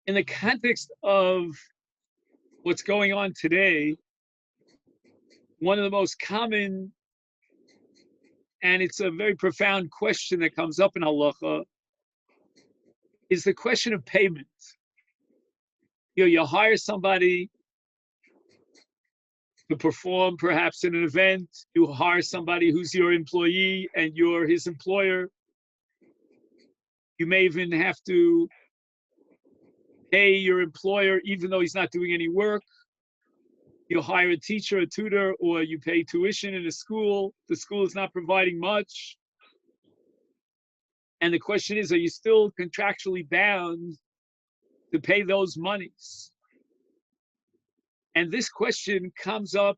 In the context of what's going on today, one of the most common, and it's a very profound question that comes up in halacha, is the question of payment. You hire somebody to perform perhaps in an event, you hire somebody who's your employee and you're his employer. You may even have to pay your employer even though he's not doing any work. You hire a teacher, a tutor, or you pay tuition in a school. The school is not providing much. And the question is, are you still contractually bound to pay those monies? And this question comes up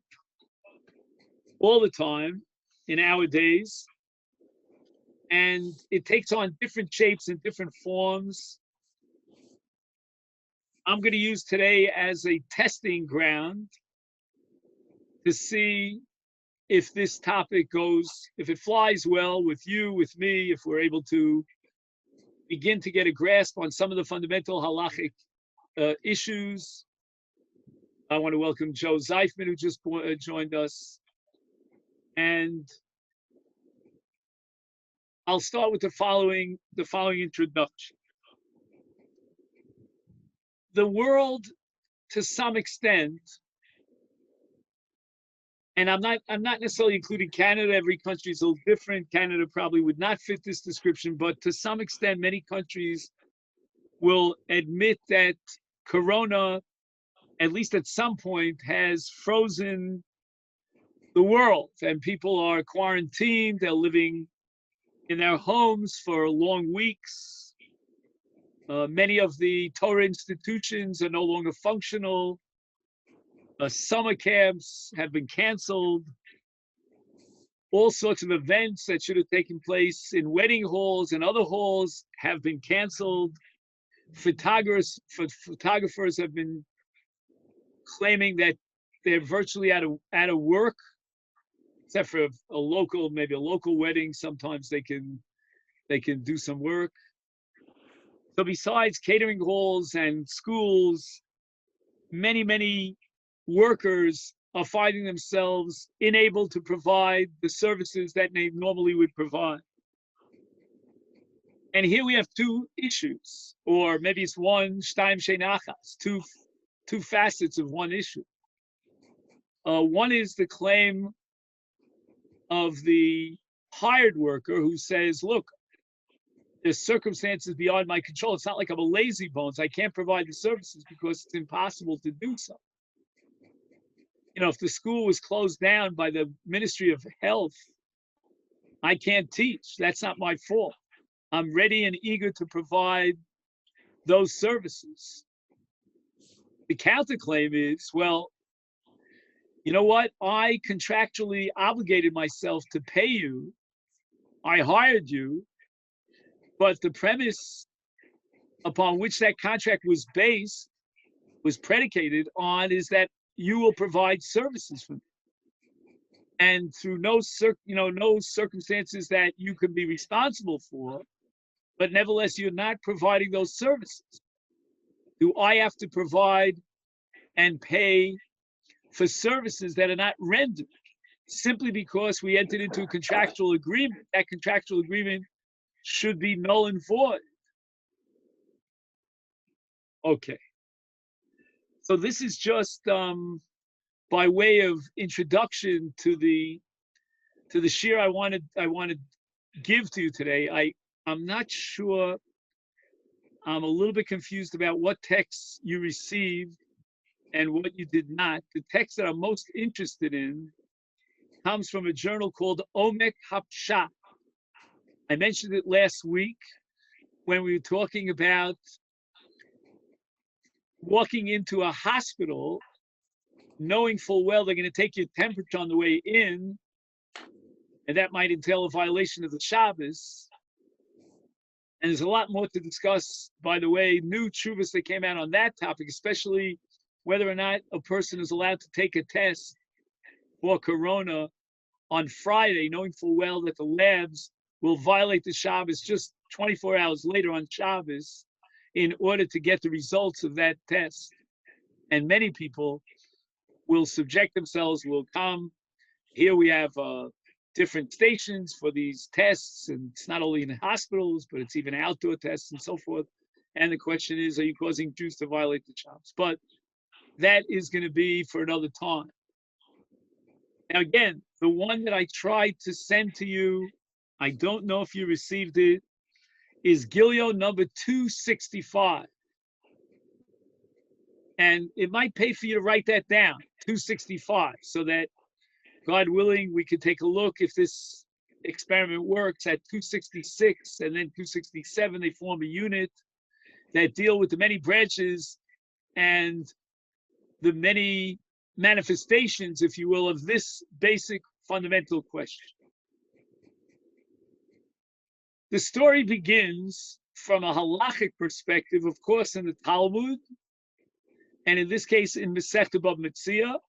all the time in our days. And it takes on different shapes and different forms. I'm going to use today as a testing ground to see if this topic goes, if it flies well with you, with me, if we're able to begin to get a grasp on some of the fundamental halachic issues. I want to welcome Joe Zeifman, who just joined us. And I'll start with the following introduction. The world, to some extent, and I'm not necessarily including Canada. Every country is a little different. Canada probably would not fit this description, but to some extent, many countries will admit that Corona, at least at some point, has frozen the world, and people are quarantined. They're living in their homes for long weeks. Many of the Torah institutions are no longer functional. Summer camps have been canceled. All sorts of events that should have taken place in wedding halls and other halls have been canceled. Photographers have been claiming that they're virtually out of work, except for maybe a local wedding. Sometimes they can do some work. So besides catering halls and schools, many workers are finding themselves unable to provide the services that they normally would provide. And here we have two issues, or maybe it's one, shtaim sheinachas, two facets of one issue. One is the claim of the hired worker who says, look, there's circumstances beyond my control. It's not like I'm a lazy bones. I can't provide the services because it's impossible to do so. If the school was closed down by the Ministry of Health, I can't teach. That's not my fault. I'm ready and eager to provide those services. The counterclaim is, well, you know what? I contractually obligated myself to pay you. I hired you, but the premise upon which that contract was predicated on, is that you will provide services for me. And through no circumstances that you can be responsible for, but nevertheless, you're not providing those services. Do I have to provide and pay for services that are not rendered simply because we entered into a contractual agreement? That contractual agreement should be null and void. Okay. So this is just by way of introduction to the shir I want to give to you today. I'm not sure. I'm a little bit confused about what texts you received and what you did not. The text that I'm most interested in comes from a journal called Omek Hapshat. I mentioned it last week when we were talking about walking into a hospital, knowing full well they're going to take your temperature on the way in, and that might entail a violation of the Shabbos. And there's a lot more to discuss, by the way, new tshuvas that came out on that topic, especially whether or not a person is allowed to take a test for Corona on Friday, knowing full well that the labs will violate the Shabbos just 24 hours later on Shabbos. in order to get the results of that test. And many people will subject themselves, will come. Here we have different stations for these tests, and it's not only in the hospitals, but it's even outdoor tests and so forth. And the question is, are you causing Jews to violate the Shabbos? But that is going to be for another time. Now, again, the one that I tried to send to you, I don't know if you received it, is Gilyo number 265. And it might pay for you to write that down, 265, so that, God willing, we could take a look if this experiment works at 266 and then 267. They form a unit that deal with the many branches and the many manifestations, if you will, of this basic fundamental question. The story begins from a halachic perspective, of course, in the Talmud, and in this case, in Masechta Bava Metzia,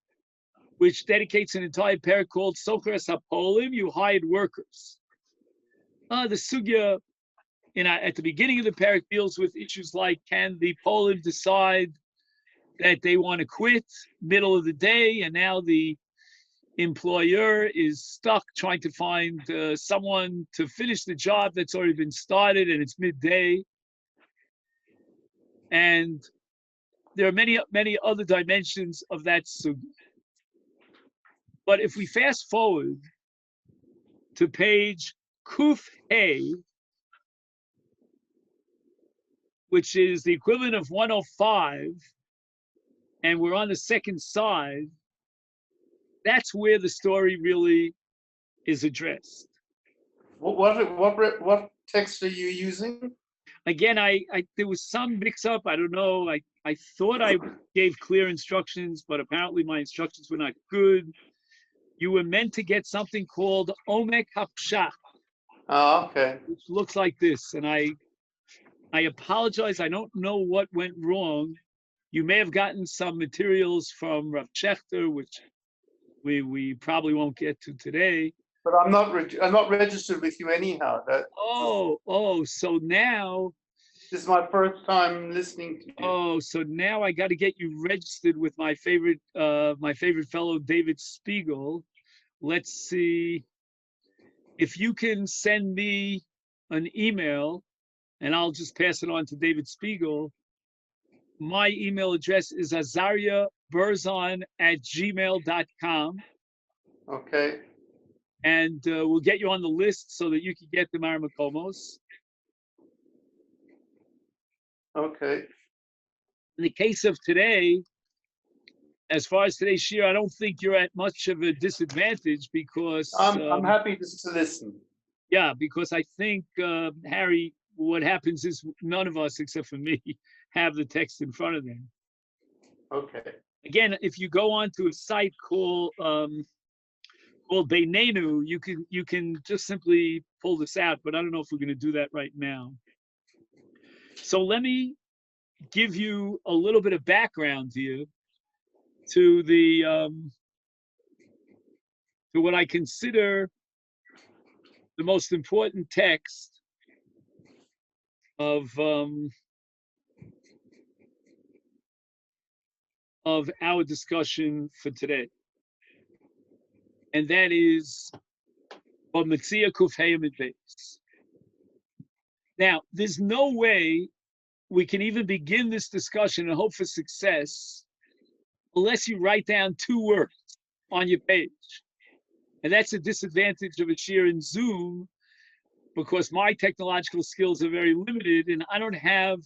which dedicates an entire parak called Socheres HaPolim, you hired workers. The sugya at the beginning of the parak deals with issues like, can the Polim decide that they want to quit middle of the day, and now the employer is stuck trying to find someone to finish the job that's already been started, and it's midday. And there are many, many other dimensions of that sugya. But if we fast forward to page Kuf Hey, which is the equivalent of 105, and we're on the second side, that's where the story really is addressed. What text are you using? Again, there was some mix-up. I don't know. I thought I gave clear instructions, but apparently my instructions were not good. You were meant to get something called Omek HaPshat. Oh, okay. Which looks like this, and I apologize. I don't know what went wrong. You may have gotten some materials from Rav Schechter, which we probably won't get to today. But I'm not registered with you anyhow. So now this is my first time listening to you. Oh, so now I got to get you registered with my favorite fellow David Spiegel. Let's see if you can send me an email, and I'll just pass it on to David Spiegel. My email address is azariaburzon@gmail.com. Okay. And we'll get you on the list so that you can get the Maramakomos. Okay. In the case of today, as far as today's shir, I don't think you're at much of a disadvantage because I'm happy just to listen. Yeah, because I think, Harry, what happens is none of us, except for me, have the text in front of them. Okay. Again, if you go onto a site called Beinenu, you can just simply pull this out, but I don't know if we're going to do that right now. So let me give you a little bit of background here to to what I consider the most important text of our discussion for today, and that is Bava Metzia Kuf Hey Amud Beis. Now, there's no way we can even begin this discussion and hope for success unless you write down 2 words on your page. And that's a disadvantage of a shir in Zoom, because my technological skills are very limited, and I don't have,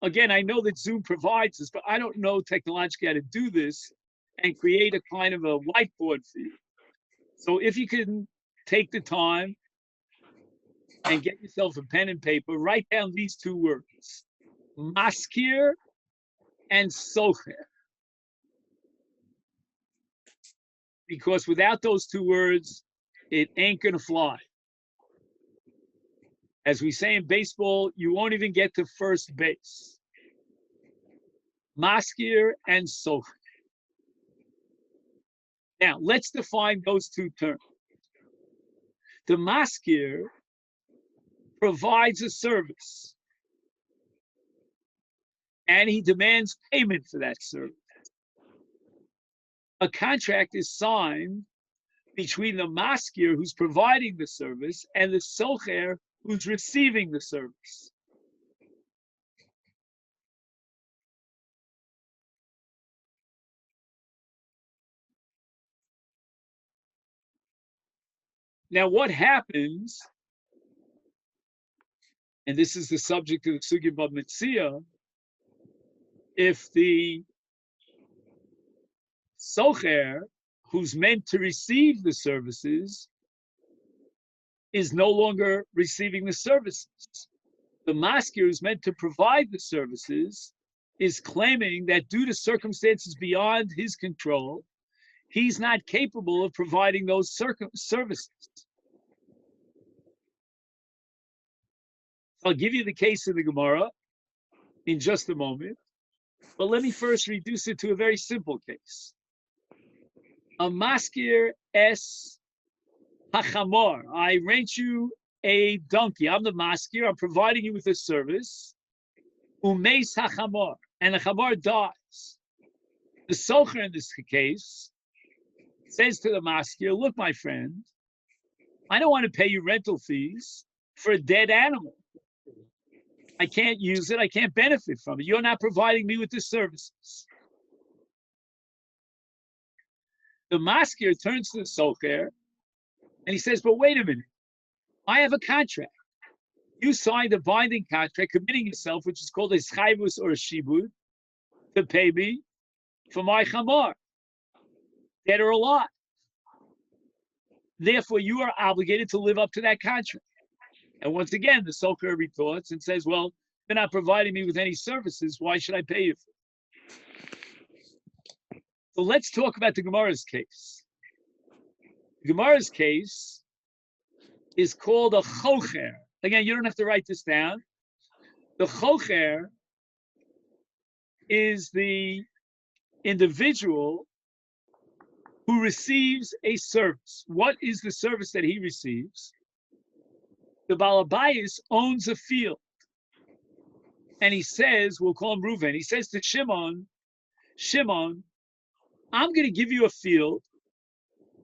again, I know that Zoom provides this, but I don't know technologically how to do this and create a kind of a whiteboard for you. So if you can take the time and get yourself a pen and paper, write down these 2 words, maskir and socher. Because without those 2 words, it ain't gonna fly. As we say in baseball, you won't even get to first base. Maskir and socher. Now, let's define those 2 terms. The maskir provides a service. and he demands payment for that service. A contract is signed between the maskir, who's providing the service, and the socher, who's receiving the service. Now, what happens, and this is the subject of the Sugya Bab Metzia, if the socher, who's meant to receive the services, is no longer receiving the services. The maskir, who's meant to provide the services, is claiming that due to circumstances beyond his control, he's not capable of providing those services. I'll give you the case of the Gemara in just a moment, but let me first reduce it to a very simple case. A maskir es hachamor. I rent you a donkey. I'm the maskir. I'm providing you with a service. Umeis hachamor, and the chamor dies. The socher in this case says to the maskir, "Look, my friend, I don't want to pay you rental fees for a dead animal. I can't use it. I can't benefit from it. You're not providing me with the services." The maskir turns to the socher and he says, "But wait a minute. I have a contract. You signed a binding contract committing yourself, which is called a schayvus or a shibud, to pay me for my chamor, dead or alive. Therefore, you are obligated to live up to that contract." And once again, the socher retorts and says, "Well, you're not providing me with any services. Why should I pay you for it?" So let's talk about the Gemara's case. The Gemara's case is called a chocher. Again, you don't have to write this down. The chocher is the individual who receives a service. What is the service that he receives? The Baal Habayis owns a field. And he says, we'll call him Reuven, he says to Shimon, "Shimon, I'm going to give you a field.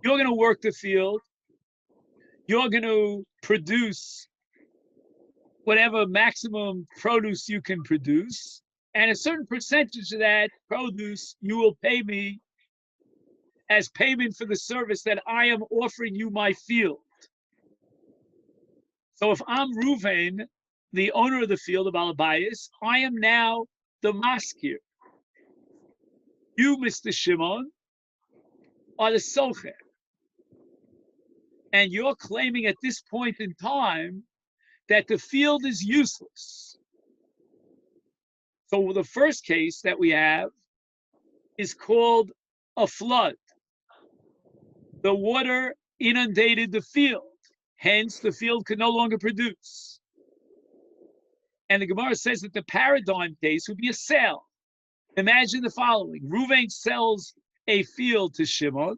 You're going to work the field. You're going to produce whatever maximum produce you can produce. And a certain percentage of that produce you will pay me as payment for the service that I am offering you my field." So if I'm Reuven, the owner of the field of Baal Habayis, I am now the maskir. You, Mr. Shimon, are the socher. And you're claiming at this point in time that the field is useless. So the first case that we have is called a flood. The water inundated the field. Hence, the field could no longer produce. And the Gemara says that the paradigm case would be a sale. Imagine the following. Reuven sells a field to Shimon,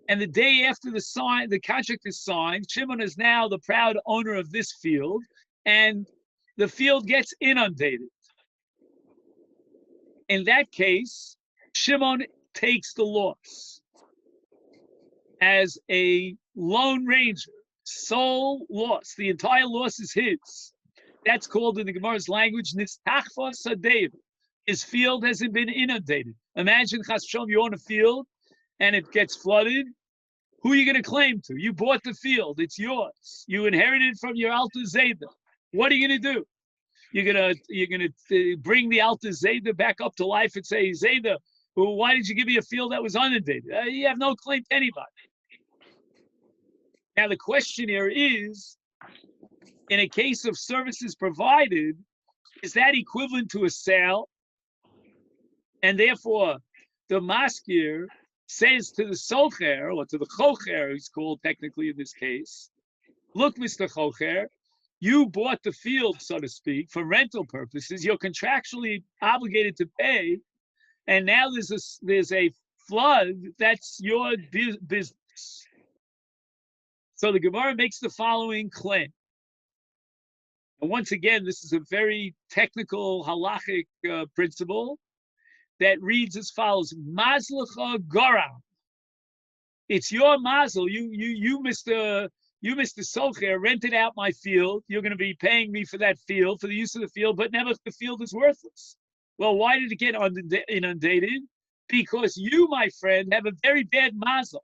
and the day after the contract is signed, Shimon is now the proud owner of this field, and the field gets inundated. In that case, Shimon takes the loss as a lone ranger, sole loss. The entire loss is his. That's called in the Gemara's language, nistachva sadev. His field hasn't been inundated. Imagine, Chas V'Shalom, you own a field and it gets flooded. Who are you going to claim to? You bought the field. It's yours. You inherited it from your Alter Zayda. What are you going to do? You're gonna bring the Alter Zayda back up to life and say, "Zayda, well, why did you give me a field that was inundated?" You have no claim to anybody. Now the question here is, in a case of services provided, is that equivalent to a sale? And therefore, the maskir says to the socher, or to the chocher, who's called technically in this case, "Look, Mr. Chocher, you bought the field, so to speak, for rental purposes. You're contractually obligated to pay, and now there's a flood. That's your business." So the Gemara makes the following claim. And once again, this is a very technical halachic principle that reads as follows: Mazlecha Goram. It's your mazel. You, Mr. Socher, rented out my field. You're going to be paying me for that field, for the use of the field, but never the field is worthless. Well, why did it get inundated? Because you, my friend, have a very bad mazel.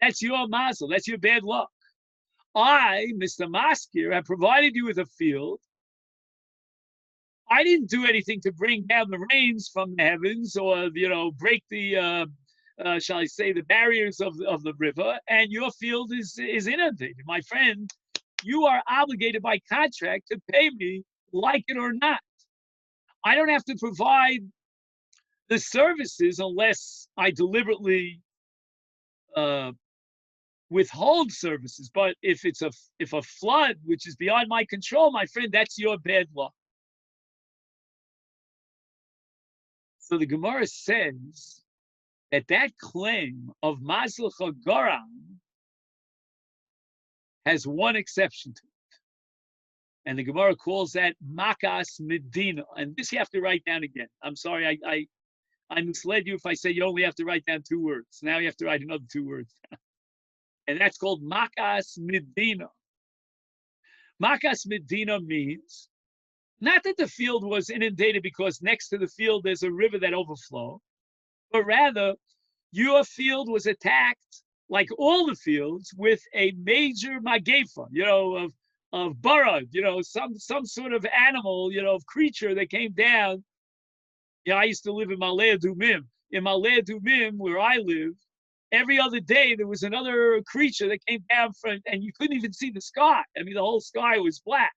That's your mazel. That's your bad luck. I, Mr. Maskir, have provided you with a field. I didn't do anything to bring down the rains from the heavens or, break the, shall I say, the barriers of the river, and your field is inundated. My friend, you are obligated by contract to pay me, like it or not. I don't have to provide the services unless I deliberately withhold services. But if a flood, which is beyond my control, my friend, that's your bad luck. So the Gemara says that claim of Mazlecha Goram has one exception to it. And the Gemara calls that Makas Medina. And this you have to write down again. I'm sorry, I misled you if I say you only have to write down 2 words. Now you have to write another 2 words down. And that's called Makas Medina. Makas Medina means not that the field was inundated because next to the field there's a river that overflows, but rather your field was attacked, like all the fields, with a major magefa, of barad, some sort of animal, of creature that came down. I used to live in Malaya Dumim. In Malaya Dumim, where I live, every other day there was another creature that came down from, and you couldn't even see the sky. I mean, the whole sky was black,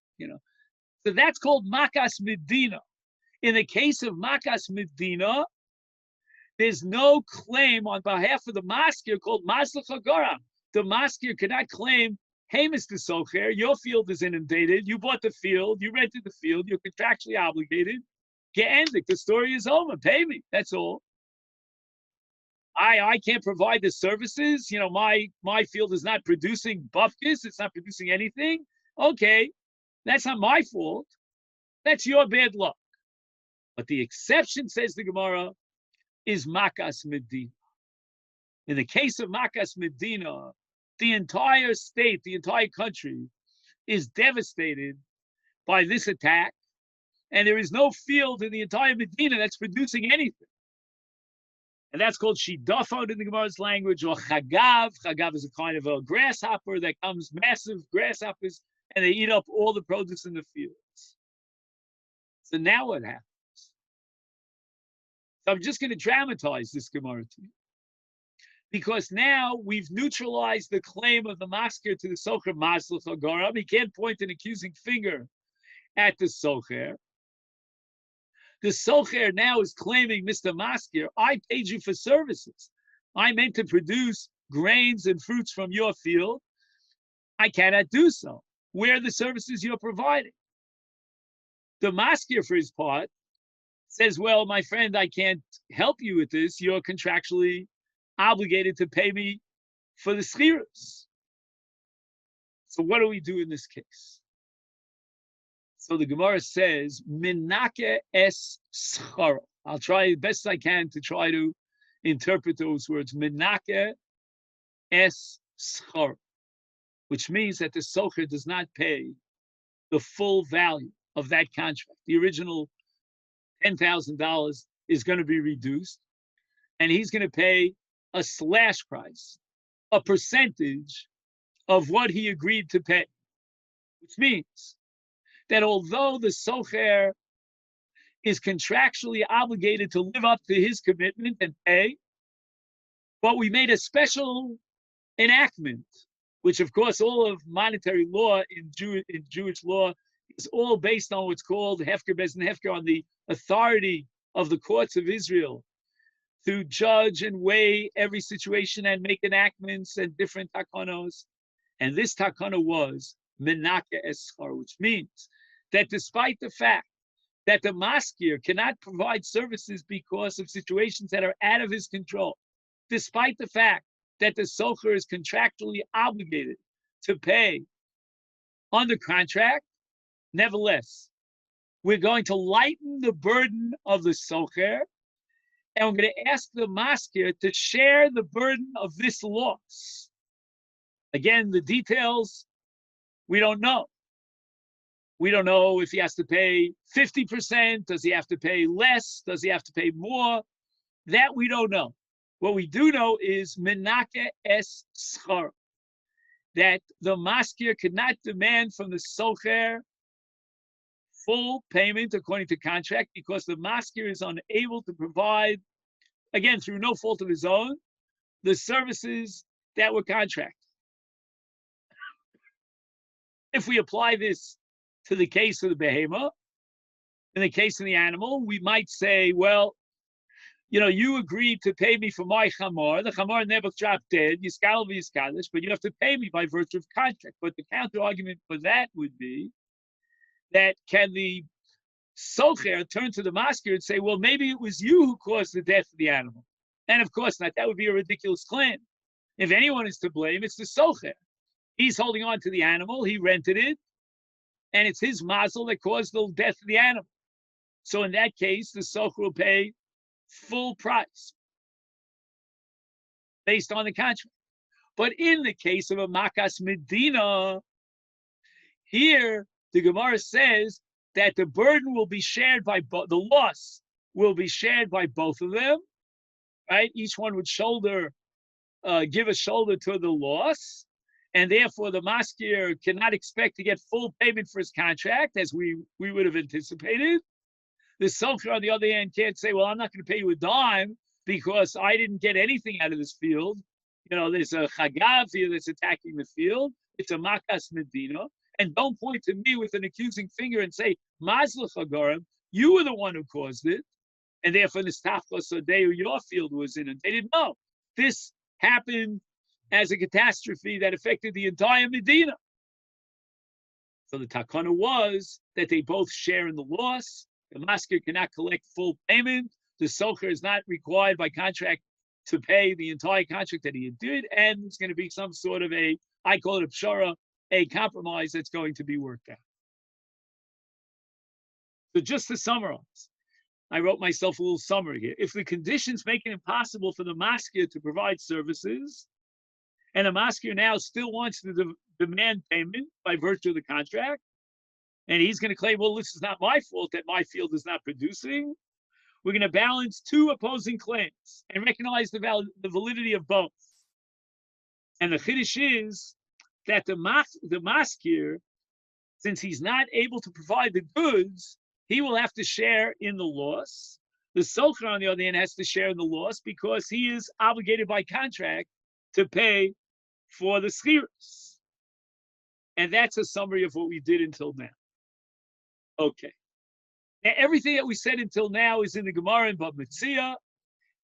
So that's called Makas Medina. In the case of Makas Medina, there's no claim on behalf of the maskir called Mazlecha Goram. The maskir cannot claim, hey, Mr. Socher, your field is inundated. You bought the field. You rented the field. You're contractually obligated. Ge'endik, the story is over. Pay me. That's all. I can't provide the services. My field is not producing bufkis. It's not producing anything. Okay, that's not my fault. That's your bad luck. But the exception, says the Gemara, is Makas Medina. In the case of Makas Medina, the entire state, the entire country is devastated by this attack, and there is no field in the entire Medina that's producing anything. And that's called shidafon in the Gemara's language, or chagav. Chagav is a kind of a grasshopper that comes, massive grasshoppers, and they eat up all the produce in the fields. So now what happens? So I'm just going to dramatize this Gemara to you. Because now we've neutralized the claim of the maskir to the socher Mazlecha Goram. He can't point an accusing finger at the socher. The socher now is claiming, Mr. Maskir, I paid you for services. I meant to produce grains and fruits from your field. I cannot do so. Where are the services you're providing? The maskir, for his part, says, well, my friend, I can't help you with this. You're contractually obligated to pay me for the schiras. So what do we do in this case? So the Gemara says, Minake es schara. I'll try as best I can to try to interpret those words. Minake es schara, which means that the socher does not pay the full value of that contract. The original $10,000 is going to be reduced, and he's going to pay a slash price, a percentage of what he agreed to pay, which means that although the socher is contractually obligated to live up to his commitment and pay, but we made a special enactment, which of course all of monetary law in Jewish law is all based on what's called hefker bezin hefker, on the authority of the courts of Israel to judge and weigh every situation and make enactments and different takanos. And this takana was menake eschar, which means that despite the fact that the maskir cannot provide services because of situations that are out of his control, despite the fact that the socher is contractually obligated to pay on the contract, Nevertheless, we're going to lighten the burden of the socher, and we're going to ask the maskir to share the burden of this loss. Again, the details, we don't know. We don't know if he has to pay 50%. Does he have to pay less? Does he have to pay more? That we don't know. What we do know is menake es schar, that the maskir could not demand from the socher full payment according to contract because the maskir is unable to provide, again, through no fault of his own, the services that were contracted. If we apply this to the case of the behemoth, in the case of the animal, we might say, well, you agreed to pay me for my chamor. The chamor never dropped dead. Yiskal v'yiskalish, but you have to pay me by virtue of contract. But the counter argument for that would be that can the socher turn to the maskir and say, well, maybe it was you who caused the death of the animal. And of course not. That would be a ridiculous claim. If anyone is to blame, it's the socher. He's holding on to the animal. He rented it. And it's his mazel that caused the death of the animal. So in that case, the socher will pay full price based on the contract. But in the case of a makas medina, here the Gemara says that the burden will be shared by the loss will be shared by both of them, right? Each one would give a shoulder to the loss, and therefore the maskir cannot expect to get full payment for his contract as we would have anticipated. The socher, on the other hand, can't say, well, I'm not going to pay you a dime because I didn't get anything out of this field. There's a chagav here that's attacking the field. It's a makas medina. And don't point to me with an accusing finger and say, mazlach hagarim, you were the one who caused it. And therefore, nistachos odeu, your field was in it. They didn't know. This happened as a catastrophe that affected the entire Medina. So the takana was that they both share in the loss. The maskir cannot collect full payment. The socher is not required by contract to pay the entire contract that he did, and it's going to be some sort of I call it a pshara, a compromise that's going to be worked out. So just to summarize, I wrote myself a little summary here. If the conditions make it impossible for the maskir to provide services, and the maskir now still wants to demand payment by virtue of the contract, and he's going to claim, well, this is not my fault that my field is not producing, we're going to balance two opposing claims and recognize the validity of both. And the chiddush is that the maskir, since he's not able to provide the goods, he will have to share in the loss. The socher, on the other hand, has to share in the loss because he is obligated by contract to pay for the schiras. And that's a summary of what we did until now. Okay. Now, everything that we said until now is in the Gemara in Bab Metzia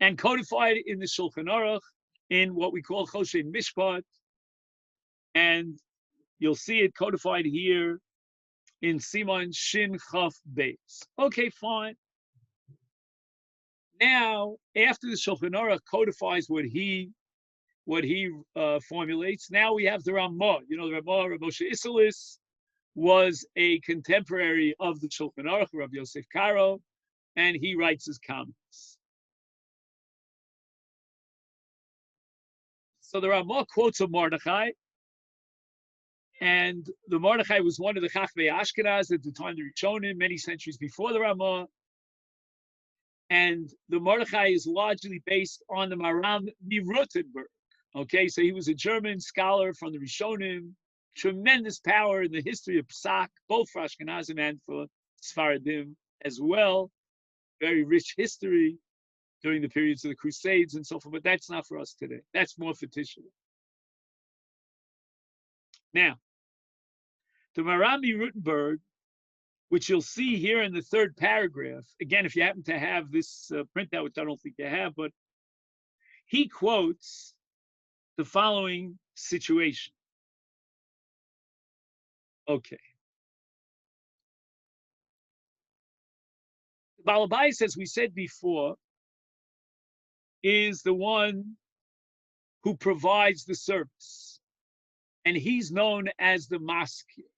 and codified in the Shulchan Aruch in what we call Choshen Mishpat. And you'll see it codified here in Siman Shin Chaf Beis. Okay, fine. Now, after the Shulchan Aruch codifies what he formulates, now we have the Ramah. The Ramah, Rav Moshe Isserles, was a contemporary of the Shulchan Aruch, Rav Yosef Karo, and he writes his comments. So the Ramah quotes a Mordechai, and the Mordechai was one of the Chachmei Ashkenaz at the time of the Rishonim, many centuries before the Ramah. And the Mordechai is largely based on the Maram Miruttenberg. Okay, so he was a German scholar from the Rishonim, tremendous power in the history of Psak, both for Ashkenazim and for Sfaradim as well. Very rich history during the periods of the Crusades and so forth, but that's not for us today. That's more for Tisha. Now, the Marami Rutenberg, which you'll see here in the third paragraph, again, if you happen to have this printout, which I don't think you have, but he quotes the following situation. Okay. Baal Habayis, as we said before, is the one who provides the service. And he's known as the maskir.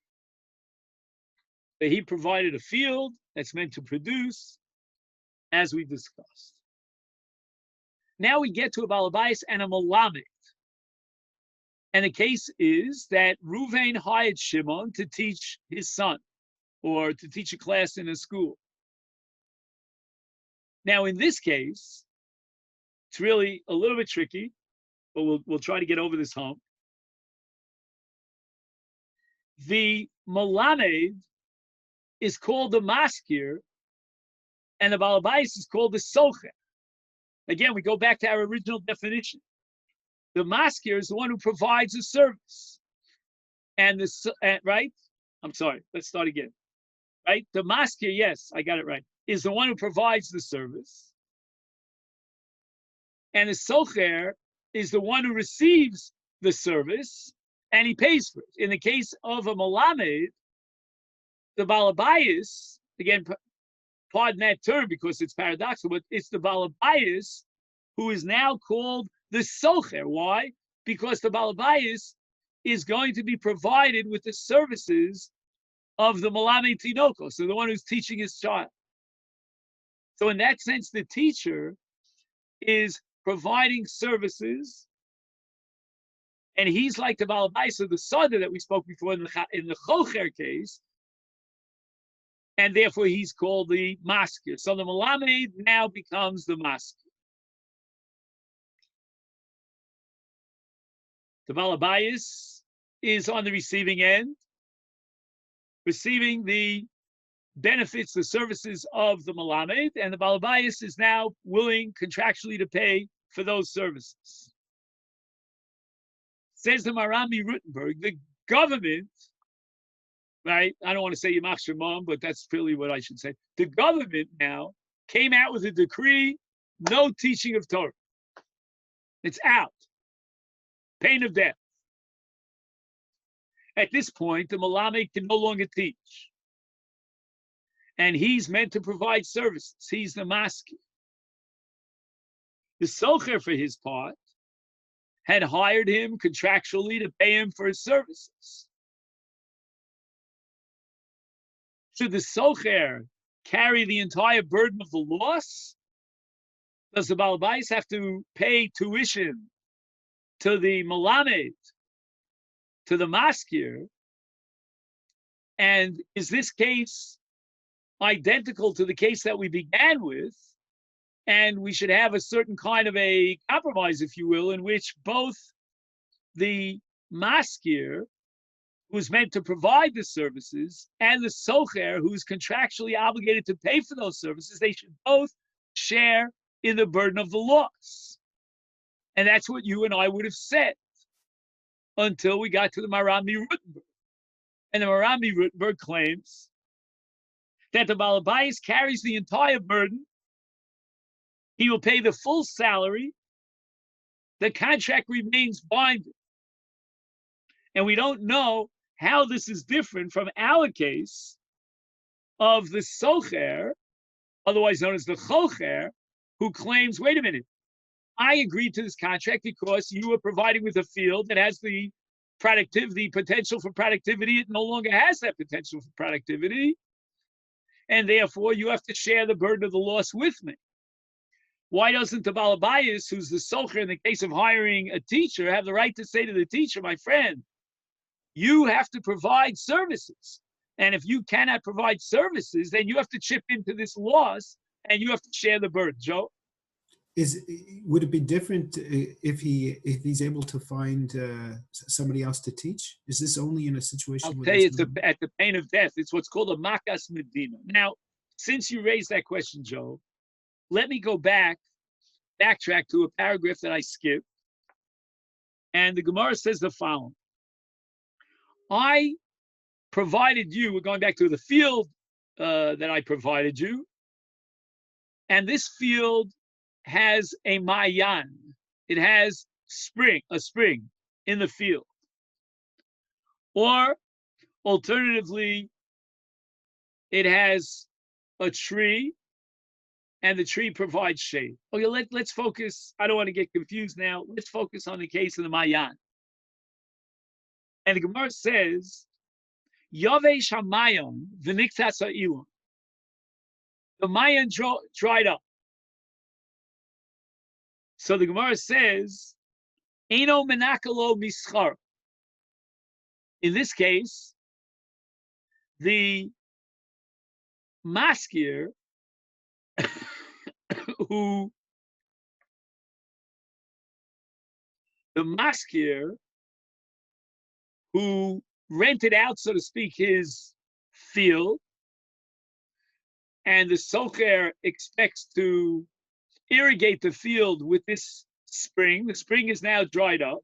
But he provided a field that's meant to produce, as we discussed. Now we get to a balabais and a malamed. And the case is that Ruvain hired Shimon to teach his son, or to teach a class in a school. Now, in this case, it's really a little bit tricky, but we'll try to get over this hump. The malamed is called the maskir, and the balabais is called the socher. Again, we go back to our original definition. The maskir is the one who provides a service. And right? I'm sorry, let's start again. Right? The maskir, yes, I got it right, is the one who provides the service. And the socher is the one who receives the service and he pays for it. In the case of a malamed, the balabais, again, pardon that term because it's paradoxical, but it's the balabais who is now called the socher. Why? Because the balabais is going to be provided with the services of the malamed tinoko, so the one who's teaching his child. So in that sense, the teacher is providing services, and he's like the balabais of the sada that we spoke before in the chocher case, and therefore he's called the maskir. So the malamed now becomes the maskir. The balabais is on the receiving end, receiving the benefits, the services of the malamed, and the balabais is now willing contractually to pay for those services. Says the Marami Rutenberg, the government, right? I don't want to say Yamach Shemam, but that's really what I should say. The government now came out with a decree, no teaching of Torah. It's out. Pain of death. At this point, the malamed can no longer teach. And he's meant to provide services. He's the maskir. The socher, for his part, had hired him contractually to pay him for his services. Should the socher carry the entire burden of the loss? Does the balabais have to pay tuition to the malamed, to the maskir? And is this case identical to the case that we began with? And we should have a certain kind of a compromise, if you will, in which both the maskir, who's meant to provide the services, and the socher, who's contractually obligated to pay for those services, they should both share in the burden of the loss. And that's what you and I would have said until we got to the Marami Rutenberg. And the Marami Rutenberg claims that the balabais carries the entire burden. He will pay the full salary. The contract remains binding. And we don't know how this is different from our case of the socher, otherwise known as the chocher, who claims, wait a minute, I agreed to this contract because you were providing with a field that has the potential for productivity. It no longer has that potential for productivity. And therefore, you have to share the burden of the loss with me. Why doesn't the balabais, who's the socher in the case of hiring a teacher, have the right to say to the teacher, my friend, you have to provide services. And if you cannot provide services, then you have to chip into this loss and you have to share the burden. Joe? Would it be different if he's able to find somebody else to teach? Is this only in a situation? I'll tell you, it's at the pain of death. It's what's called a makas medina. Now, since you raised that question, Joe, let me go backtrack to a paragraph that I skipped. And the Gemara says the following. I provided you, we're going back to the field that I provided you. And this field has a mayan. It has a spring in the field. Or alternatively, it has a tree and the tree provides shade. Okay, let's focus. I don't want to get confused now. Let's focus on the case of the mayan. And the Gemara says, Yavesh hamayon v'niktas ha'ilon. The mayon dried up. So the Gemara says, Eino menakalo mischar. In this case, the maskir who rented out, so to speak, his field, and the socher expects to irrigate the field with this spring. The spring is now dried up.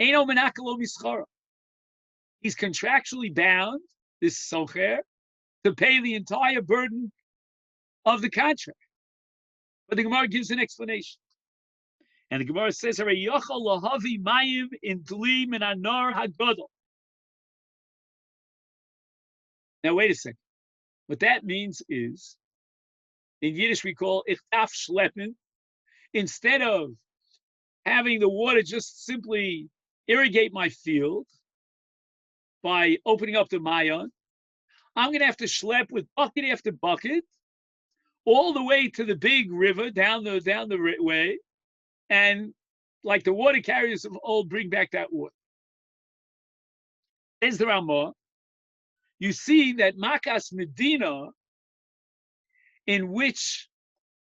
Eino menakalo mischara. He's contractually bound, this socher, to pay the entire burden of the contract. But the Gemara gives an explanation. And the Gemara says, now wait a second. What that means is, in Yiddish we call ichtaf shleppen. Instead of having the water just simply irrigate my field by opening up the mayon, I'm going to have to schlep with bucket after bucket all the way to the big river down the way, and like the water carriers of old, bring back that water. Says the Ramah, you see that Makas Medina, in which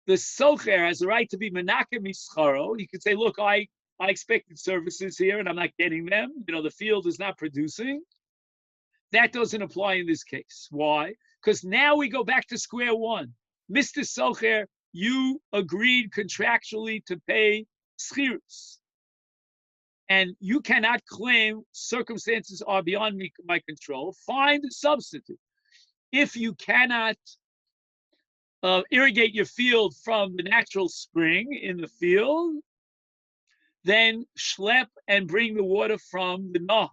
the socher has the right to be menake mischaro. He could say, look, I expected services here and I'm not getting them. The field is not producing. That doesn't apply in this case. Why? Because now we go back to square one. Mr. Socher, you agreed contractually to pay schirus. And you cannot claim circumstances are beyond my control. Find a substitute. If you cannot irrigate your field from the natural spring in the field, then schlep and bring the water from the Nahar.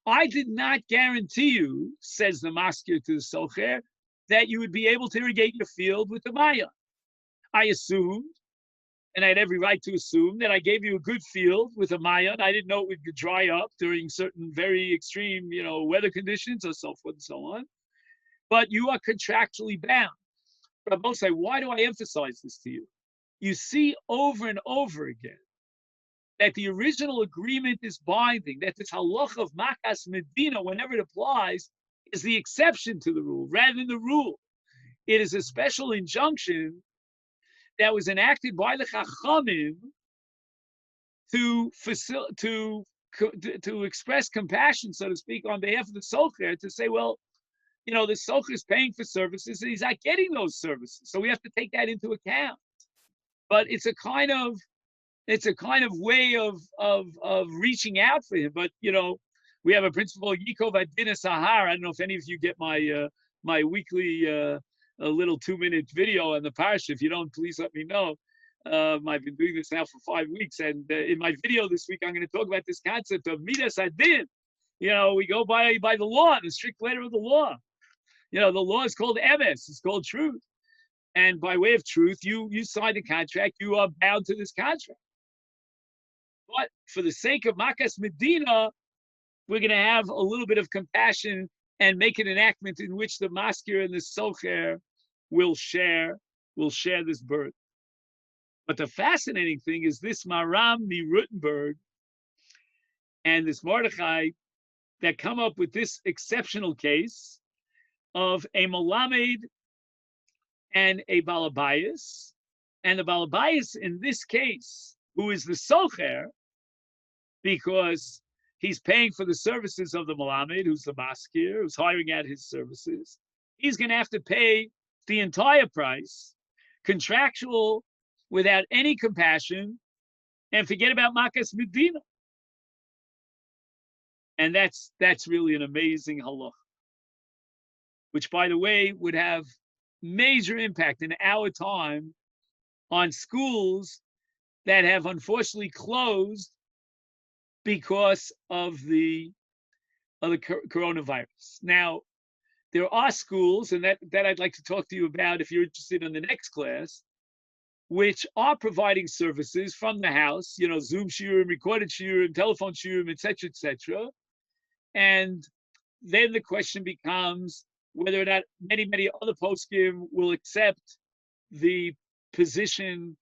I did not guarantee you, says the maskir to the socher, that you would be able to irrigate your field with the maya. I assumed, and I had every right to assume, that I gave you a good field with a maya. I didn't know it would dry up during certain very extreme, weather conditions or so forth and so on. But you are contractually bound. But I will say, why do I emphasize this to you? You see over and over again that the original agreement is binding, that this halach of Makas Medina, whenever it applies, is the exception to the rule, rather than the rule. It is a special injunction that was enacted by the Chachamim to express compassion, so to speak, on behalf of the socher, to say, well, the socher is paying for services and he's not getting those services, so we have to take that into account. But it's a kind of way of reaching out for him. But we have a principle, Yikov Adina Sahar. I don't know if any of you get my my weekly a little 2-minute video on the parsha. If you don't, please let me know. I've been doing this now for 5 weeks, and in my video this week, I'm going to talk about this concept of midas adin. We go by the law, the strict letter of the law. The law is called emes, it's called truth. And by way of truth, you sign the contract, you are bound to this contract. But for the sake of Makas Medina, we're going to have a little bit of compassion and make an enactment in which the maskir and the socher will share this burden. But the fascinating thing is this Maram Rutenberg and this Mordechai that come up with this exceptional case of a Melamed and a Balabayas. And the Balabayas in this case, who is the socher, because he's paying for the services of the Melamed, who's the maskir, who's hiring out his services, he's going to have to pay the entire price, contractual, without any compassion, and forget about Makas Medina. And that's really an amazing halach, which, by the way, would have major impact in our time on schools that have unfortunately closed because of the coronavirus. Now, there are schools, and that I'd like to talk to you about if you're interested in the next class, which are providing services from the house, Zoom shiurim, recorded shiurim, telephone shiurim, etc., etc. And then the question becomes whether or not many other poskim will accept the position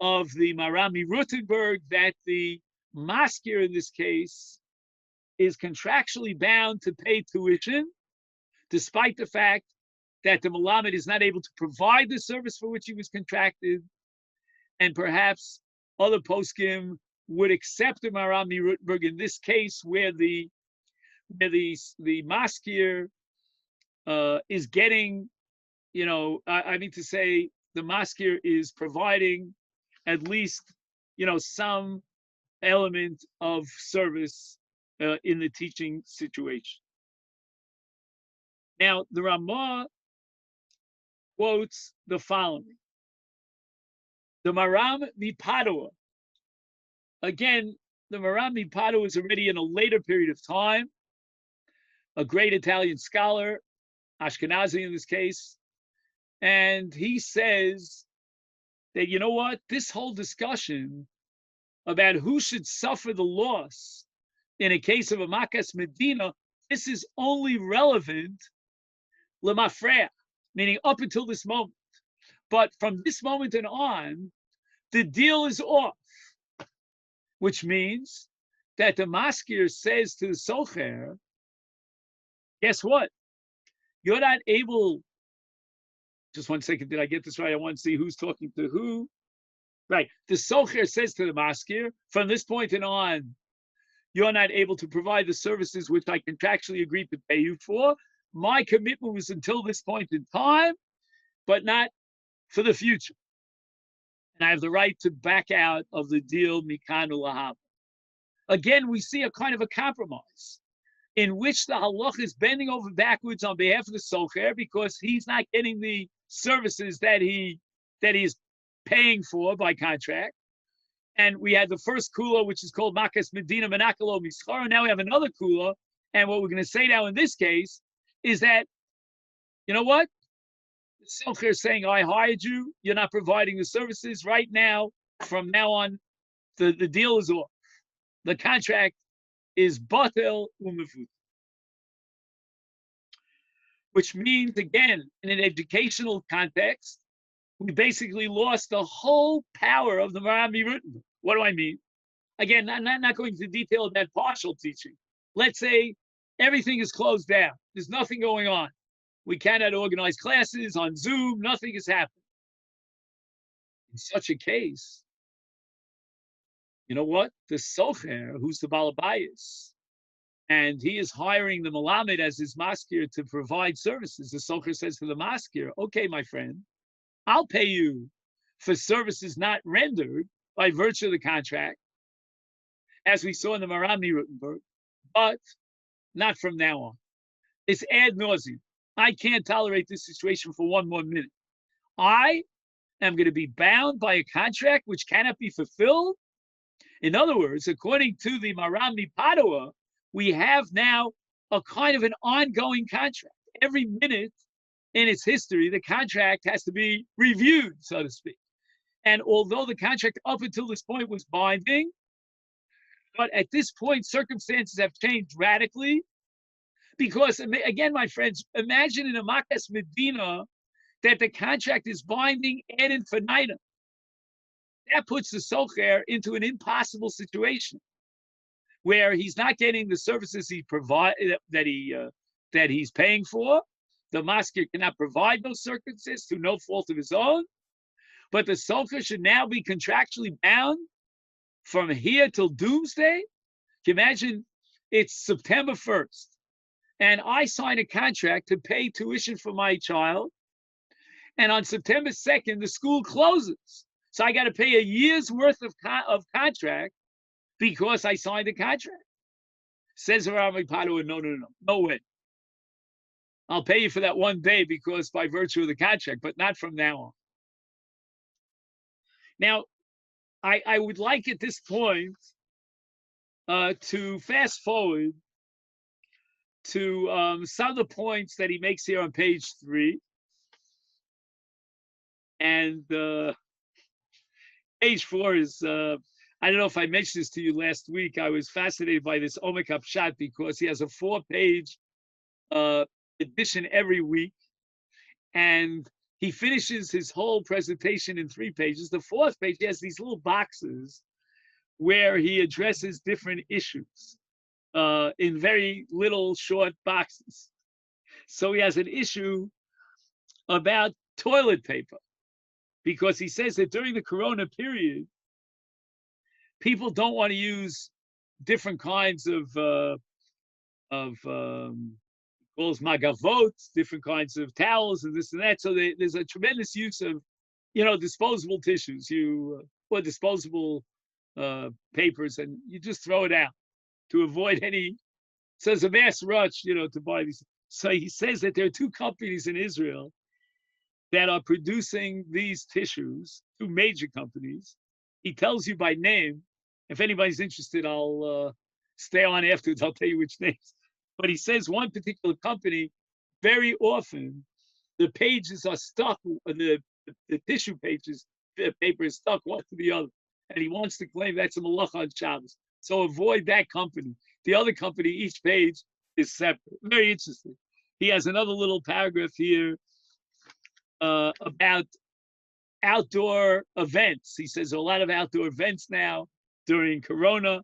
of the Marami Rutenberg that the maskir in this case is contractually bound to pay tuition, despite the fact that the Malamed is not able to provide the service for which he was contracted, and perhaps other poskim would accept the Marami Rutenberg in this case, where the maskir is getting, I mean to say, the maskir is providing at least, some element of service in the teaching situation. Now, the Ramah quotes the following. The Maram Mipadua. Again, the Maram Mipadua is already in a later period of time, a great Italian scholar, Ashkenazi in this case, and he says that, you know what, this whole discussion about who should suffer the loss in a case of a Makas Medina, this is only relevant lemafreya, meaning up until this moment. But from this moment and on, the deal is off, which means that the maskir says to the socher, guess what? You're not able, just 1 second, did I get this right? I want to see who's talking to who. Right, the socher says to the maskir, from this point and on, you're not able to provide the services which I contractually agreed to pay you for. My commitment was until this point in time, but not for the future. And I have the right to back out of the deal mikanu lahab. Again, we see a kind of a compromise in which the halach is bending over backwards on behalf of the socher because he's not getting the services that he's paying for by contract. And we had the first kula, which is called Makas Medina Menakalo Mischar. Now we have another kula. And what we're going to say now in this case is that, you know what? The socher is saying, I hired you. You're not providing the services right now. From now on, the deal is off. The contract is batel umefut. Which means, again, in an educational context, we basically lost the whole power of the Marami Rutenberg. What do I mean? Again, I'm not going into detail of that partial teaching. Let's say everything is closed down. There's nothing going on. We cannot organize classes on Zoom. Nothing is happening. In such a case, you know what? The socher, who's the balabayas, and he is hiring the malamed as his maskir to provide services. The socher says to the maskir, okay, my friend, I'll pay you for services not rendered by virtue of the contract, as we saw in the Marami Rutenberg, but not from now on. It's ad nauseum. I can't tolerate this situation for one more minute. I am going to be bound by a contract which cannot be fulfilled. In other words, according to the Marami Padua, we have now a kind of an ongoing contract. Every minute in its history, the contract has to be reviewed, so to speak. And although the contract up until this point was binding, but at this point, circumstances have changed radically. Because, again, my friends, imagine in a Makas Medina that the contract is binding ad infinitum. That puts the socher into an impossible situation where he's not getting the services he provide that he's paying for. The maskir cannot provide those circumstances through no fault of his own. But the socher should now be contractually bound from here till doomsday. Can you imagine? It's September 1st. And I sign a contract to pay tuition for my child. And on September 2nd, the school closes. So I got to pay a year's worth of contract because I signed a contract. Says Rami Padua, no way. I'll pay you for that one day because by virtue of the contract, but not from now on. Now, I would like at this point to fast forward to some of the points that he makes here on page 3. And page 4 is, I don't know if I mentioned this to you last week. I was fascinated by this Omek Upshot because he has a 4-page edition every week. And he finishes his whole presentation in 3 pages. The 4th page, he has these little boxes where he addresses different issues in very little short boxes. So he has an issue about toilet paper because he says that during the Corona period, people don't want to use different kinds of calls magavot, different kinds of towels and this and that. So there's a tremendous use of, disposable tissues, or disposable papers, and you just throw it out to avoid any. So there's a mass rush, to buy these. So he says that there are 2 companies in Israel that are producing these tissues, 2 major companies. He tells you by name. If anybody's interested, I'll stay on afterwards. I'll tell you which names. But he says one particular company, very often, the pages are stuck, the tissue pages, the paper is stuck one to the other. And he wants to claim that's a malacha on Shabbos. So avoid that company. The other company, each page is separate. Very interesting. He has another little paragraph here about outdoor events. He says a lot of outdoor events now during Corona.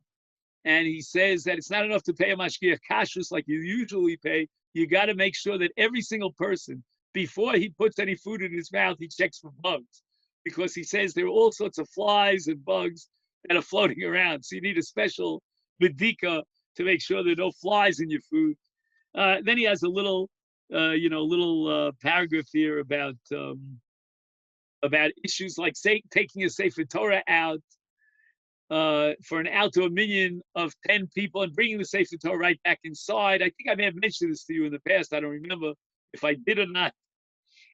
And he says that it's not enough to pay a mashgiach kashrus like you usually pay. You got to make sure that every single person, before he puts any food in his mouth, he checks for bugs. Because he says there are all sorts of flies and bugs that are floating around. So you need a special bedika to make sure there are no flies in your food. Then he has a little, paragraph here about issues like taking a Sefer Torah out for an outdoor minyan of 10 people and bringing the Sefer Torah right back inside. I think I may have mentioned this to you in the past. I don't remember if I did or not.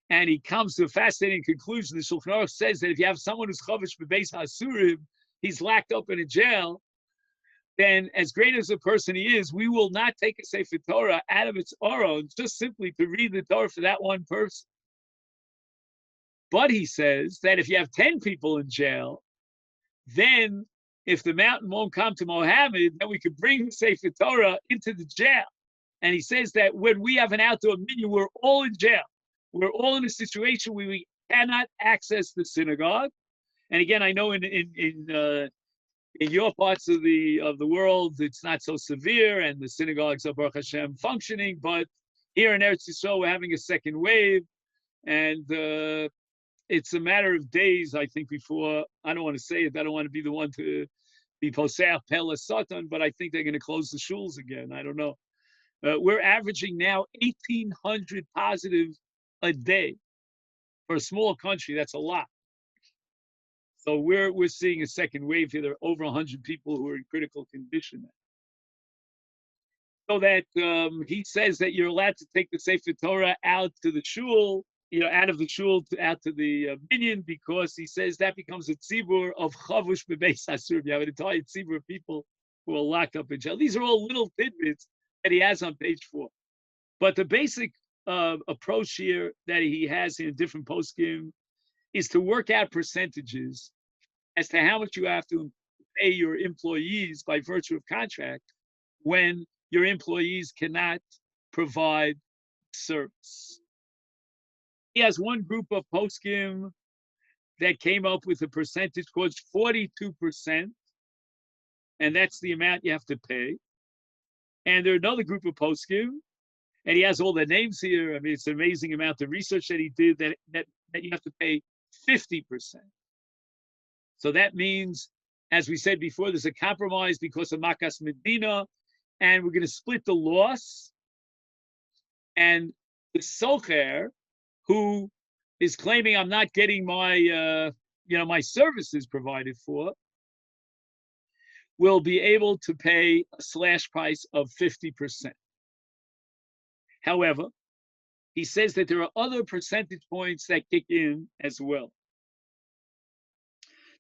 And he comes to a fascinating conclusion. The Shulchan Aruch says that if you have someone who's chavish b'beis hasurim, he's locked up in a jail, then as great as a person he is, we will not take a Sefer Torah out of its oron just simply to read the Torah for that one person. But he says that if you have 10 people in jail, then if the mountain won't come to Mohammed, then we could bring the Sefer Torah into the jail. And he says that when we have an outdoor minyan, we're all in jail. We're all in a situation where we cannot access the synagogue. And again, I know in your parts of the world, it's not so severe, and the synagogues are Baruch Hashem functioning. But here in Eretz Yisrael, we're having a second wave, and it's a matter of days, I think, before, I don't want to say it, I don't want to be the one to be Posach Pele Satan, but I think they're going to close the shuls again. I don't know. We're averaging now 1,800 positive a day. For a small country, that's a lot. So we're seeing a second wave here. There are over 100 people who are in critical condition. So that he says that you're allowed to take the Sefer Torah out to the shul, out of the shul out to the minyan, because he says that becomes a tzibur of chavush b'beis hasurim. You have an entire tzibur of people who are locked up in jail. These are all little tidbits that he has on page 4. But the basic approach here that he has in different poskim is to work out percentages as to how much you have to pay your employees by virtue of contract when your employees cannot provide service. He has one group of poskim that came up with a percentage called 42%, and that's the amount you have to pay. And there's another group of poskim, and he has all the names here. I mean, it's an amazing amount of research that he did that you have to pay 50%. So that means, as we said before, there's a compromise because of Makas Medina, and we're going to split the loss. And the Socher, who is claiming I'm not getting my, my services provided for, will be able to pay a slash price of 50%. However, he says that there are other percentage points that kick in as well.